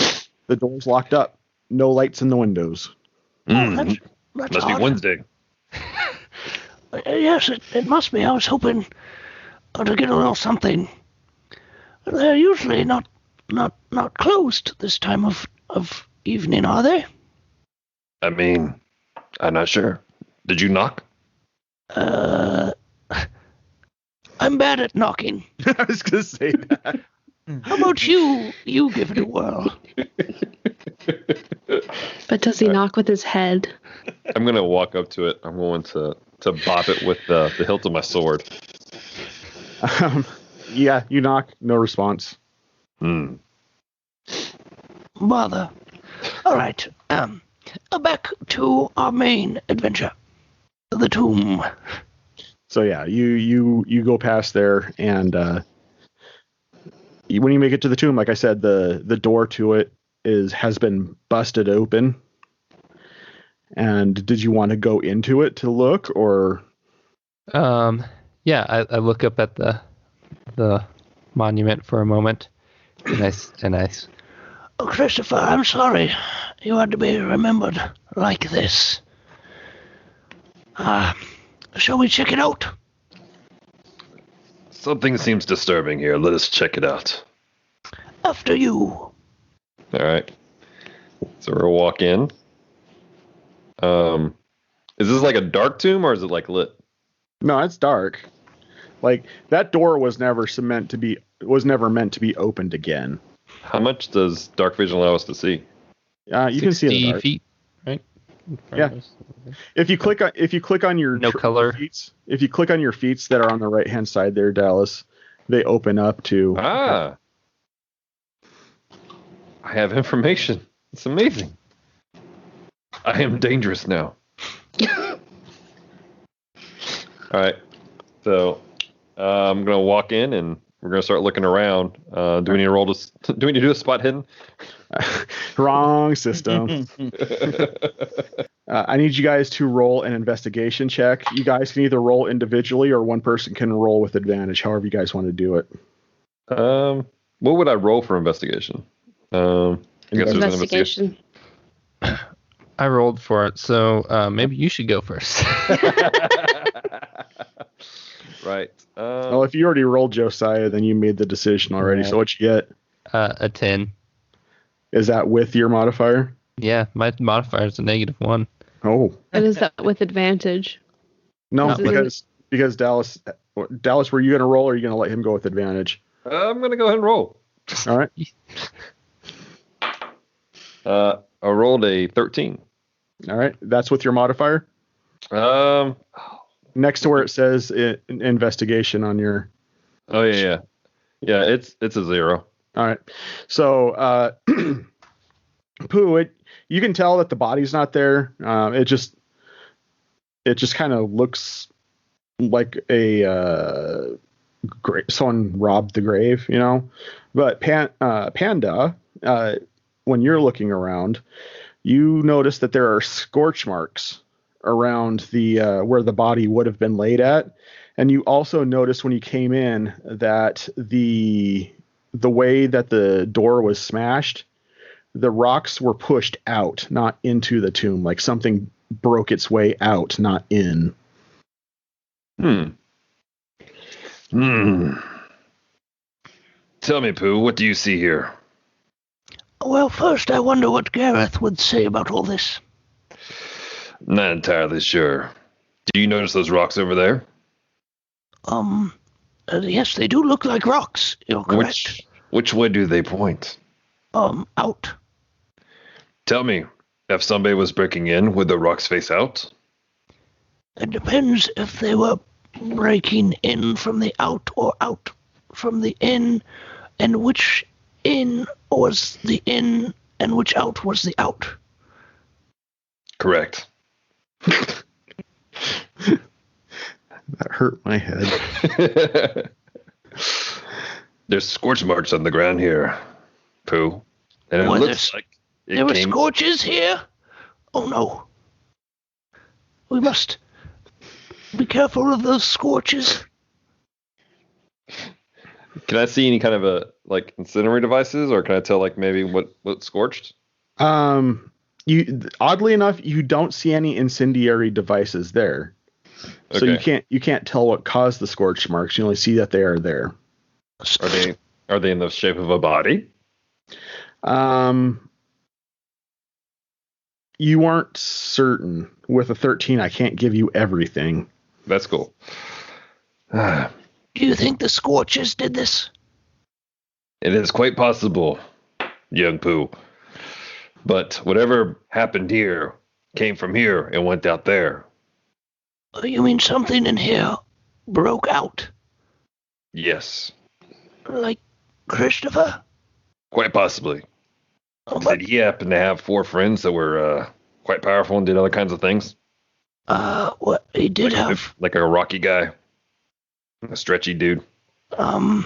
door's locked up. No lights in the windows. That's Must be odd. Wednesday. Yes, it must be. I was hoping to get a little something. They're usually not closed this time of evening, are they? I mean, I'm not sure. Did you knock? I'm bad at knocking. I was going to say that. How about you? You give it a whirl. But does he knock with his head? I'm going to walk up to it. I'm going to bop it with the hilt of my sword. Yeah, you knock. No response. Bother. All right. Back to our main adventure. The tomb. So yeah, you go past there, and when you make it to the tomb, like I said, the door to it has been busted open. And did you want to go into it to look, or? Yeah, I look up at the monument for a moment, and I Oh, Christopher, I'm sorry. You had to be remembered like this. Shall we check it out? Something seems disturbing here. Let us check it out. After you. All right. So we'll walk in. Is this like a dark tomb, or is it like lit? No, it's dark. Like that door was never meant to be opened again. How much does dark vision allow us to see? You can see in the 60 dark. feet, right? Yeah. If you click on your No color. feats, if you click on your feats that are on the right hand side there, Dallas, they open up to. I have information. It's amazing. I am dangerous now. All right. So I'm gonna walk in and we're gonna start looking around. Do we need to roll this? Do we need to do a spot hidden? Wrong system. I need you guys to roll an investigation check. You guys can either roll individually or one person can roll with advantage, however you guys want to do it. What would I roll for investigation? I guess there's an investigation. I rolled for it, so maybe you should go first. Right. Well, if you already rolled Josiah, then you made the decision already. So what you get? A 10. Is that with your modifier? Yeah, my modifier is a -1. Oh. And is that with advantage? No, because Dallas, were you going to roll, or are you going to let him go with advantage? I'm going to go ahead and roll. All right. I rolled a 13. All right. That's with your modifier? Um. Next to where it says investigation on your... Oh, yeah. Yeah, it's a 0. All right. So, Pooh, you can tell that the body's not there. It just kind of looks like a someone robbed the grave, you know. But Panda, when you're looking around, you notice that there are scorch marks around the where the body would have been laid at, and you also notice when you came in that the way that the door was smashed, the rocks were pushed out, not into the tomb. Like something broke its way out, not in. Tell me, Pooh, what do you see here? Well, first I wonder what Gareth would say about all this. Not entirely sure. Do you notice those rocks over there? Yes, they do look like rocks. You're correct. Which way do they point? Out. Tell me, if somebody was breaking in, would the rocks face out? It depends if they were breaking in from the out or out from the in, and which in was the in, and which out was the out. Correct. That hurt my head. There's scorch marks on the ground here, Pooh. And it looks like there were scorches here? Oh no. We must be careful of those scorches. Can I see any kind of incendiary devices, or can I tell maybe what scorched? You oddly enough, you don't see any incendiary devices there. So you can't tell what caused the scorch marks. You only see that they are there. Are they in the shape of a body? You aren't certain. With a 13, I can't give you everything. That's cool. Do you think the scorches did this? It is quite possible, young Pooh. But whatever happened here came from here and went out there. You mean something in here broke out? Yes. Like Christopher? Quite possibly. Did he happen to have 4 friends that were quite powerful and did other kinds of things? What he did have... Like a rocky guy? A stretchy dude? No,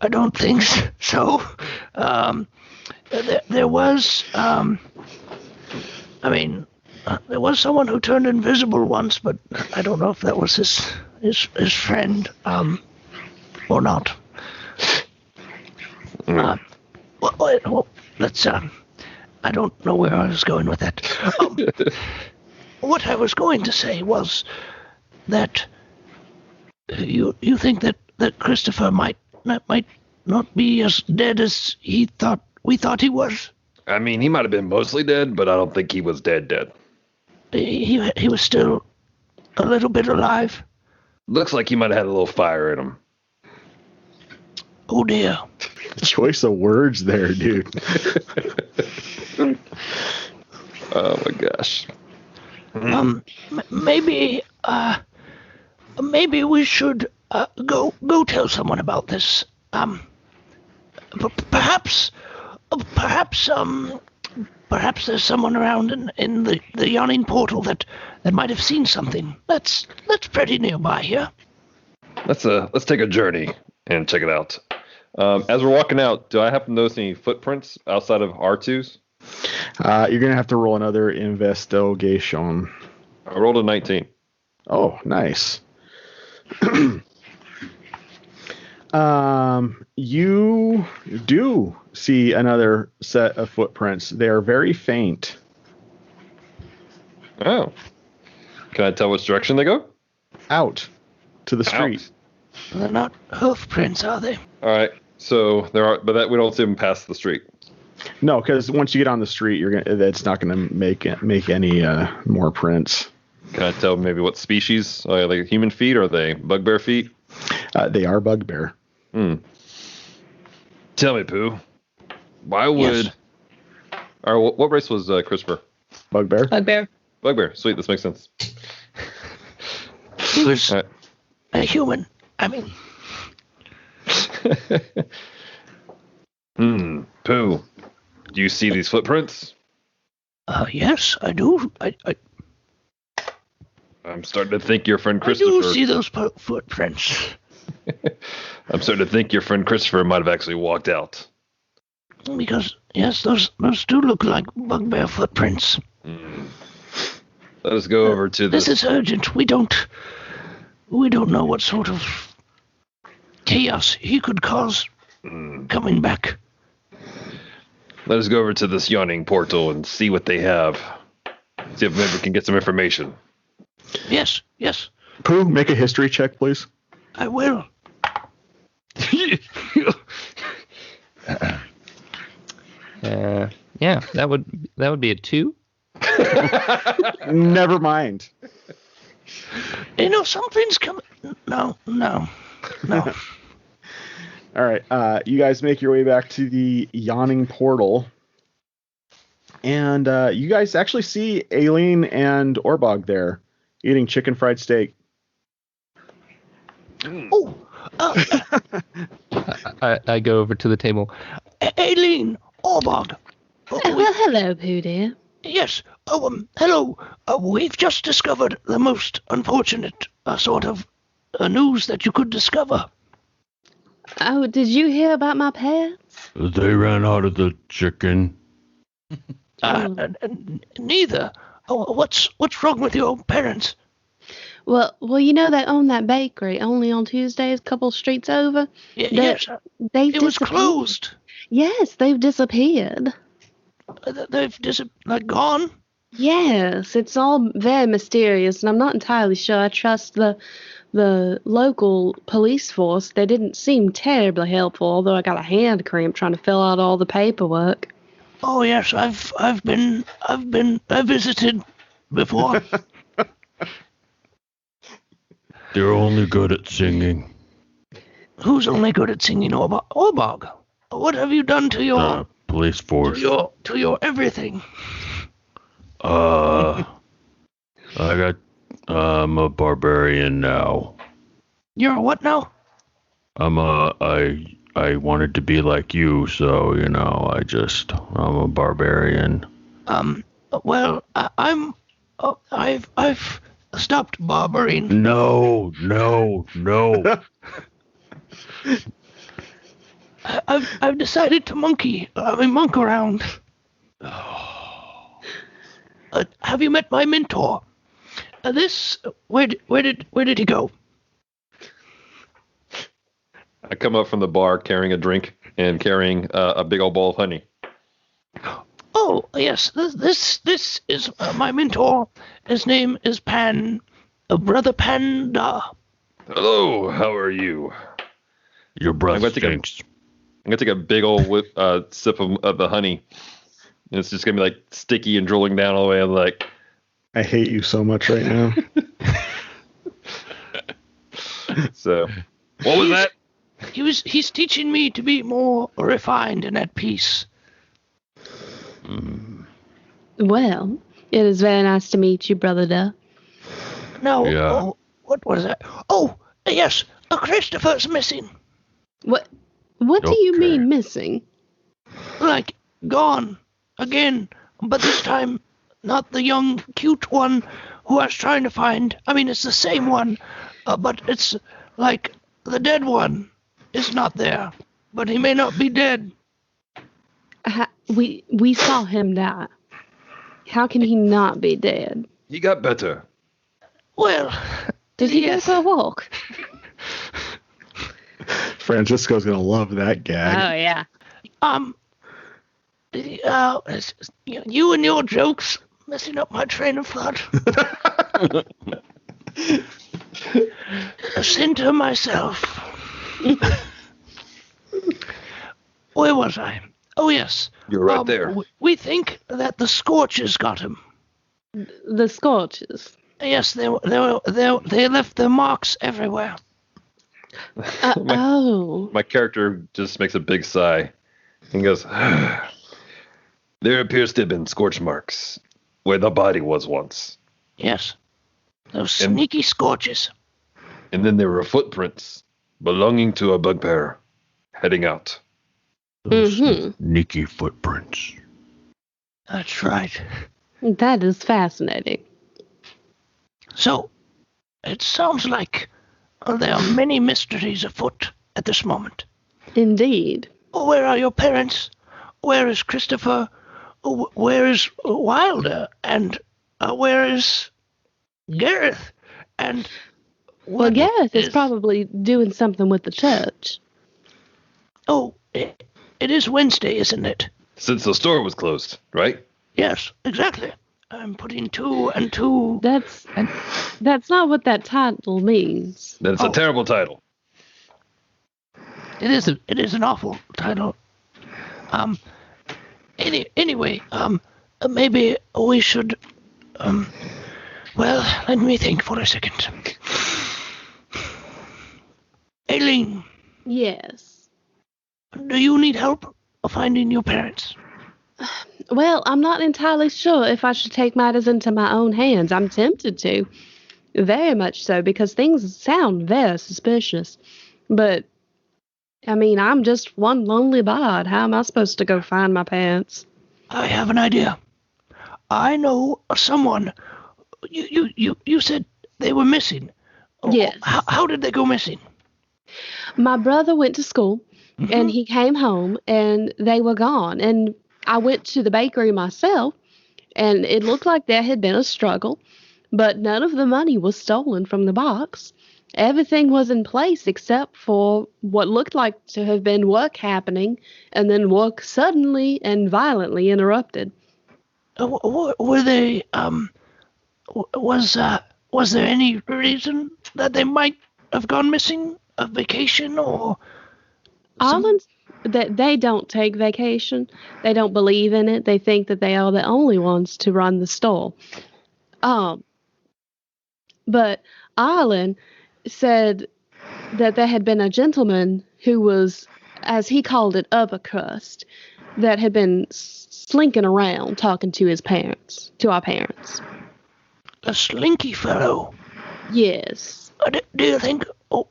I don't think so. There was... there was someone who turned invisible once, but I don't know if that was his friend, or not. Well, let's, I don't know where I was going with that. What I was going to say was that you think that Christopher might not be as dead as we thought he was? I mean, he might have been mostly dead, but I don't think he was dead. He was still a little bit alive. Looks like he might have had a little fire in him. Oh dear. Choice of words there, dude. Oh my gosh. Maybe we should go tell someone about this. Perhaps there's someone around in the Yawning Portal that might have seen something. That's pretty nearby here. Let's take a journey and check it out. As we're walking out, do I happen to notice any footprints outside of R2's? You're gonna have to roll another investigation. I rolled a 19. Oh, nice. You do see another set of footprints. They are very faint. Oh. Can I tell which direction they go? Out to the street. They're not hoof prints, are they? All right. So there are, but we don't see them past the street. No, because once you get on the street, it's not gonna make any more prints. Can I tell maybe what species? Are they human feet or are they bugbear feet? They are bugbear. Tell me, Pooh. Why would... Yes. Or what race was Christopher? Bugbear. Bugbear. Bugbear. Sweet, this makes sense. He was All right. a human. I mean, Pooh, do you see these footprints? yes, I do. I'm starting to think your friend I Christopher... do see those footprints. I'm starting to think your friend Christopher might have actually walked out. Because, yes, those Mm. do look like bugbear footprints. Let us go over to This is urgent. We don't know what sort of chaos he could cause coming back. Let us go over to this Yawning Portal and see what they have. See if maybe we can get some information. Yes, yes, Pooh, make a history check, please. I will. Yeah, that would be a 2. Never mind. You know, something's coming. No. All right, you guys make your way back to the Yawning Portal, and you guys actually see Aileen and Orbog there eating chicken fried steak. Oh, I go over to the table. Aileen, Orbog. Well, hello, Pooh dear. Yes. Hello. We've just discovered the most unfortunate sort of news that you could discover. Oh, did you hear about my pets? They ran out of the chicken. Neither. Oh, what's wrong with your parents? Well, you know they own that bakery only on Tuesdays, a couple streets over. Yes. They've It was disappeared. closed. Yes, they've disappeared. They've gone. Yes, it's all very mysterious, and I'm not entirely sure I trust the local police force. They didn't seem terribly helpful, although I got a hand cramp trying to fill out all the paperwork. Oh yes, I've visited before. They're only good at singing. Who's only good at singing, Orbog? What have you done to your Police force. to your everything? I'm a barbarian now. You're a what now? I wanted to be like you, so, I'm a barbarian. Well, I've stopped barbering. No. I've decided to monk around. Have you met my mentor? Where did he go? I come up from the bar carrying a drink and carrying a big old bowl of honey. Oh yes, this is my mentor. His name is Pan, Brother Panda. Hello, how are you? Your breath I'm gonna take a big old sip of the honey. And it's just gonna be like sticky and drooling down all the way. I'm like, I hate you so much right now. so what was that? He's teaching me to be more refined and at peace. Well, it is very nice to meet you, Brother Duh. No. Yeah. Oh, what was that? Oh, yes. Christopher's missing. What do you Okay. mean missing? Like, gone. Again. But this time, not the young, cute one who I was trying to find. I mean, it's the same one. But it's like the dead one is not there. But he may not be dead. We saw him die. How can he not be dead? He got better. Well, Did he yes. go for a walk? Francisco's gonna love that gag. Oh yeah. You and your jokes messing up my train of thought. Center myself. Where was I? Oh yes. You're right there. We think that the Scorches got him. The Scorches. Yes, they left their marks everywhere. Oh. My character just makes a big sigh. and goes, there appears to have been scorch marks where the body was once. Yes. Those sneaky scorches. And then there were footprints belonging to a bugbear heading out. Sneaky footprints. That's right. That is fascinating. So, it sounds like there are many mysteries afoot at this moment. Indeed. Where are your parents? Where is Christopher? Where is Wilder? And where is Gareth? And well, Gareth is probably doing something with the church. Oh, it is Wednesday, isn't it? Since the store was closed, right? Yes, exactly. I'm putting 2 and 2. That's not what that title means. That's a terrible title. It is an awful title. Anyway, maybe we should. Well, let me think for a second. Aileen. Yes. Do you need help finding your parents? Well, I'm not entirely sure if I should take matters into my own hands. I'm tempted to. Very much so, because things sound very suspicious. But, I mean, I'm just one lonely bard. How am I supposed to go find my parents? I have an idea. I know someone. You said they were missing. Yes. How did they go missing? My brother went to school, and he came home, and they were gone. And I went to the bakery myself, and it looked like there had been a struggle, but none of the money was stolen from the box. Everything was in place except for what looked like to have been work happening, and then work suddenly and violently interrupted. Were they, was there any reason that they might have gone missing? A vacation or... Islands, that they don't take vacation. They don't believe in it. They think that they are the only ones to run the store. But Ireland said that there had been a gentleman who was, as he called it, upper crust, that had been slinking around talking to his parents, to our parents. A slinky fellow? Yes. Do you think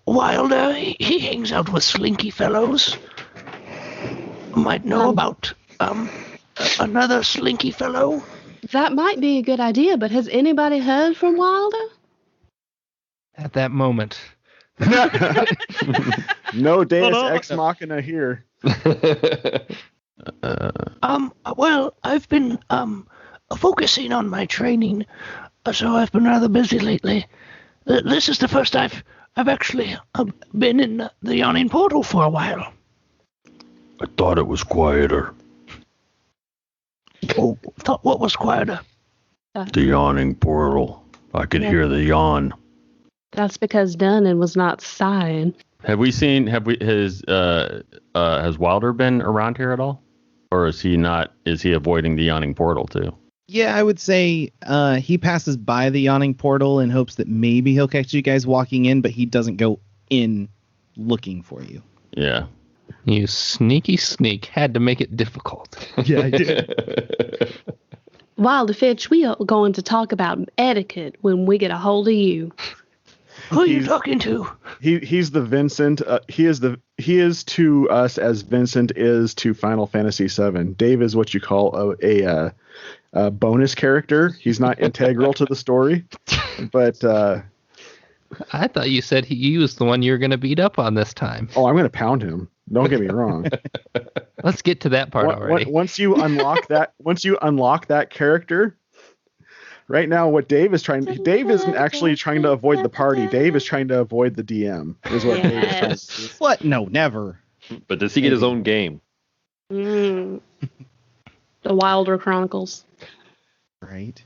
Wilder, he hangs out with slinky fellows? Might know about another slinky fellow? That might be a good idea, but has anybody heard from Wilder? At that moment. No Deus Ex Machina here. Well, I've been focusing on my training, so I've been rather busy lately. This is the first I've actually been in the Yawning Portal for a while. I thought it was quieter. Oh, thought what was quieter? The Yawning Portal. I could hear the yawn. That's because Dunnan was not sighing. Has Wilder been around here at all? Or is he not, is he avoiding the Yawning Portal too? Yeah, I would say he passes by the Yawning Portal in hopes that maybe he'll catch you guys walking in, but he doesn't go in looking for you. Yeah. You sneaky sneak. Had to make it difficult. Yeah, I did. Wilder Fitch, we are going to talk about etiquette when we get a hold of you. Who are you talking to? He's the Vincent. He is to us as Vincent is to Final Fantasy VII. Dave is what you call a bonus character. He's not integral to the story, but I thought you said he was the one you were going to beat up on this time. Oh, I'm going to pound him. Don't get me wrong. Let's get to that part already. Once you unlock that character. Right now, what Dave is Dave isn't actually trying to avoid the party. Dave is trying to avoid the DM. Is what Dave is trying to do. What? No, never. But does he get his own game? The Wilder Chronicles. Right.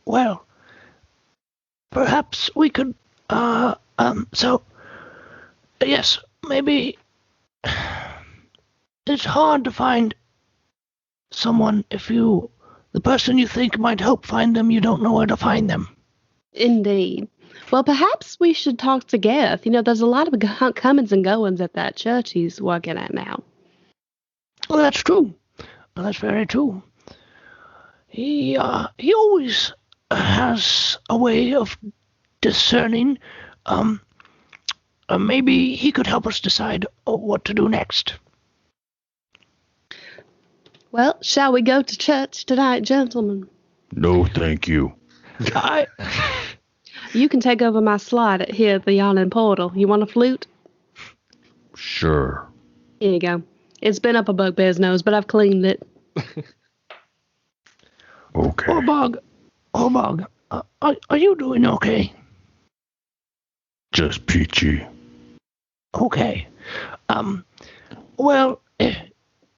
Well, perhaps we could, so, yes, maybe it's hard to find someone if the person you think might help find them, you don't know where to find them. Indeed. Well, perhaps we should talk to Gareth. There's a lot of comings and goings at that church he's working at now. Well, that's true. That's very true. He always has a way of discerning. Maybe he could help us decide what to do next. Well, shall we go to church tonight, gentlemen? No, thank you. You can take over my slide here at the Yawning Portal. You want a flute? Sure. Here you go. It's been up a bugbear's nose, but I've cleaned it. Okay. Orbog, are you doing okay? Just peachy. Okay. Well...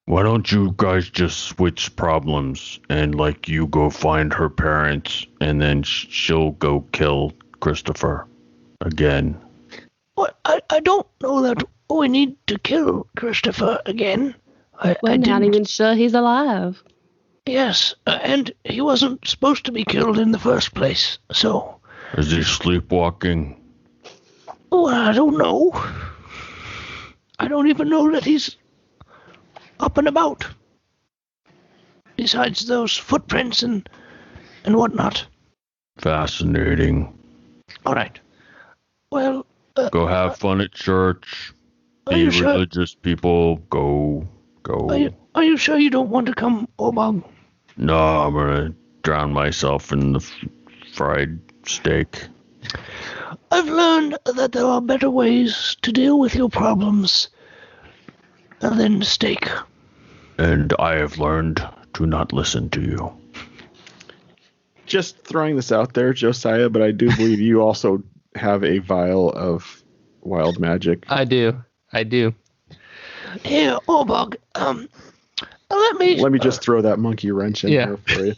Why don't you guys just switch problems and, like, you go find her parents and then she'll go kill Christopher again? Well, I don't know that we need to kill Christopher again. We're not even sure he's alive. Yes, and he wasn't supposed to be killed in the first place, so... Is he sleepwalking? Oh, I don't know. I don't even know that he's up and about. Besides those footprints and whatnot. Fascinating. All right. Well... go have fun at church. Are Be you sure? religious people. Go. Are you sure you don't want to come, Orbog? No, I'm gonna drown myself in the fried steak. I've learned that there are better ways to deal with your problems than steak. And I have learned to not listen to you. Just throwing this out there, Josiah, but I do believe you also have a vial of wild magic. I do. Here, Orbog, let me just throw that monkey wrench in there for you.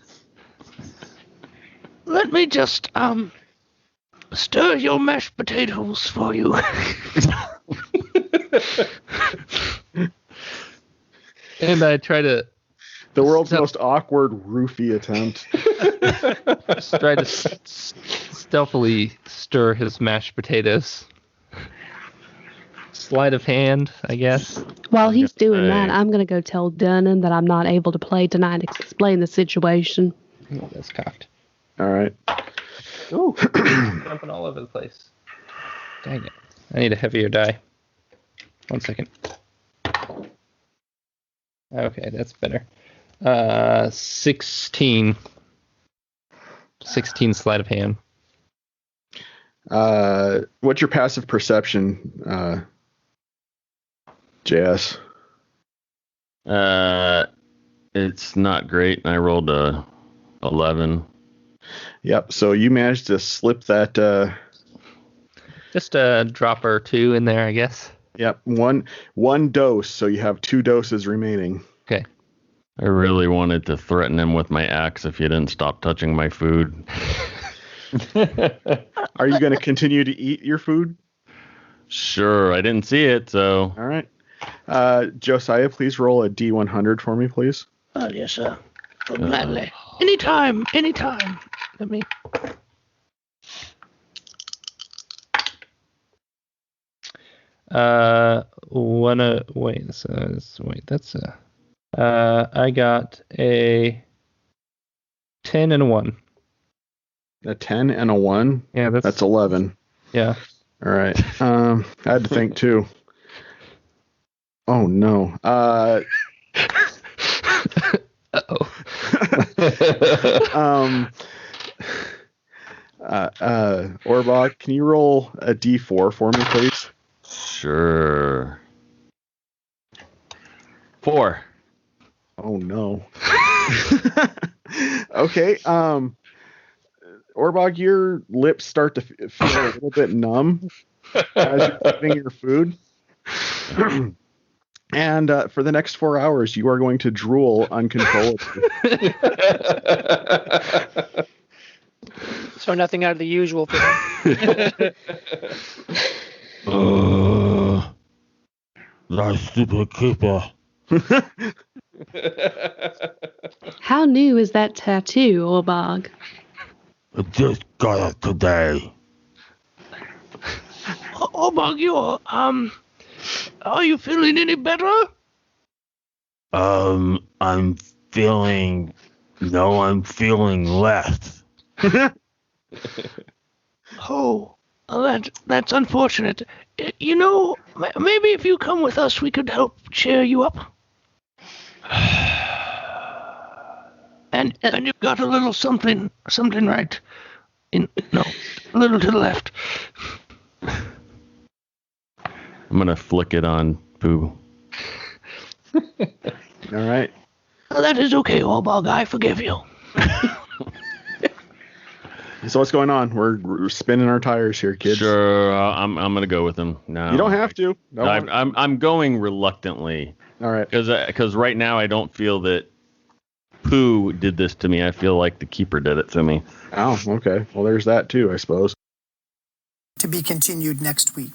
Let me just stir your mashed potatoes for you. And I try to... The world's most awkward roofie attempt. Just try to stealthily stir his mashed potatoes. Sleight of hand, I guess. While he's doing that, I'm going to go tell Dunnan that I'm not able to play tonight and explain the situation. Oh, that's cocked. All right. Ooh, jumping all over the place. Dang it. I need a heavier die. 1 second. Okay, that's better. 16. 16 sleight of hand. What's your passive perception, JS? It's not great. I rolled a 11. Yep. So you managed to slip that. Just a drop or two in there, I guess. Yep. One dose. So you have 2 doses remaining. Okay. I really wanted to threaten him with my axe if he didn't stop touching my food. Are you going to continue to eat your food? Sure. I didn't see it, so. All right. Josiah, please roll a D100 for me, please. Oh, yes, sir. Oh, gladly. Anytime. Let me... I got a 10 and a 1. A 10 and a 1? Yeah, that's 11. Yeah. All right. I had to think too. Oh no. Orbog, can you roll a D4 for me, please? Sure. 4. Oh no. Okay. Orbog, your lips start to feel a little bit numb as you're eating your food. And for the next 4 hours, you are going to drool uncontrollably. So nothing out of the usual for him. That stupid keeper. How new is that tattoo, Orbog? I just got it today. Orbog, are you feeling any better? I'm feeling left. Oh, that's unfortunate. You know, maybe if you come with us, we could help cheer you up. And you've got a little something right. A little to the left. I'm gonna flick it on Pooh. All right. That is okay, Orbog. I forgive you. So what's going on? We're spinning our tires here, kids. Sure, I'm gonna go with him. No, You don't have to. No. I'm going reluctantly. All right. Because right now I don't feel that Pooh did this to me. I feel like the keeper did it to me. Oh, okay. Well, there's that too, I suppose. To be continued next week.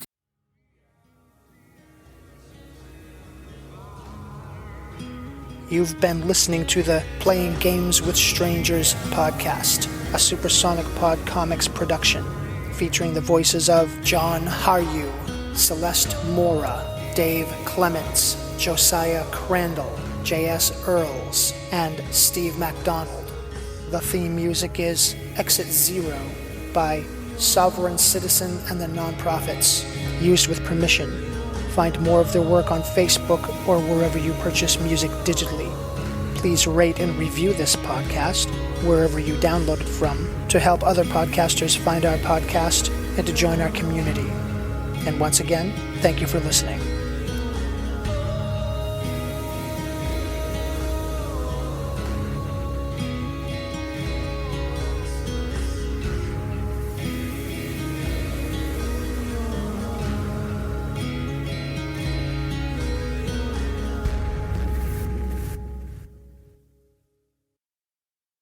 You've been listening to the Playing Games with Strangers podcast, a Supersonic Pod Comics production, featuring the voices of John Harju, Celeste Mora, Dave Clements, Josiah Crandall, J.S. Earls, and Steve MacDonald. The theme music is Exit Zero by Sovereign Citizen and the Nonprofits, used with permission. Find more of their work on Facebook or wherever you purchase music digitally. Please rate and review this podcast wherever you download it from to help other podcasters find our podcast and to join our community. And once again, thank you for listening.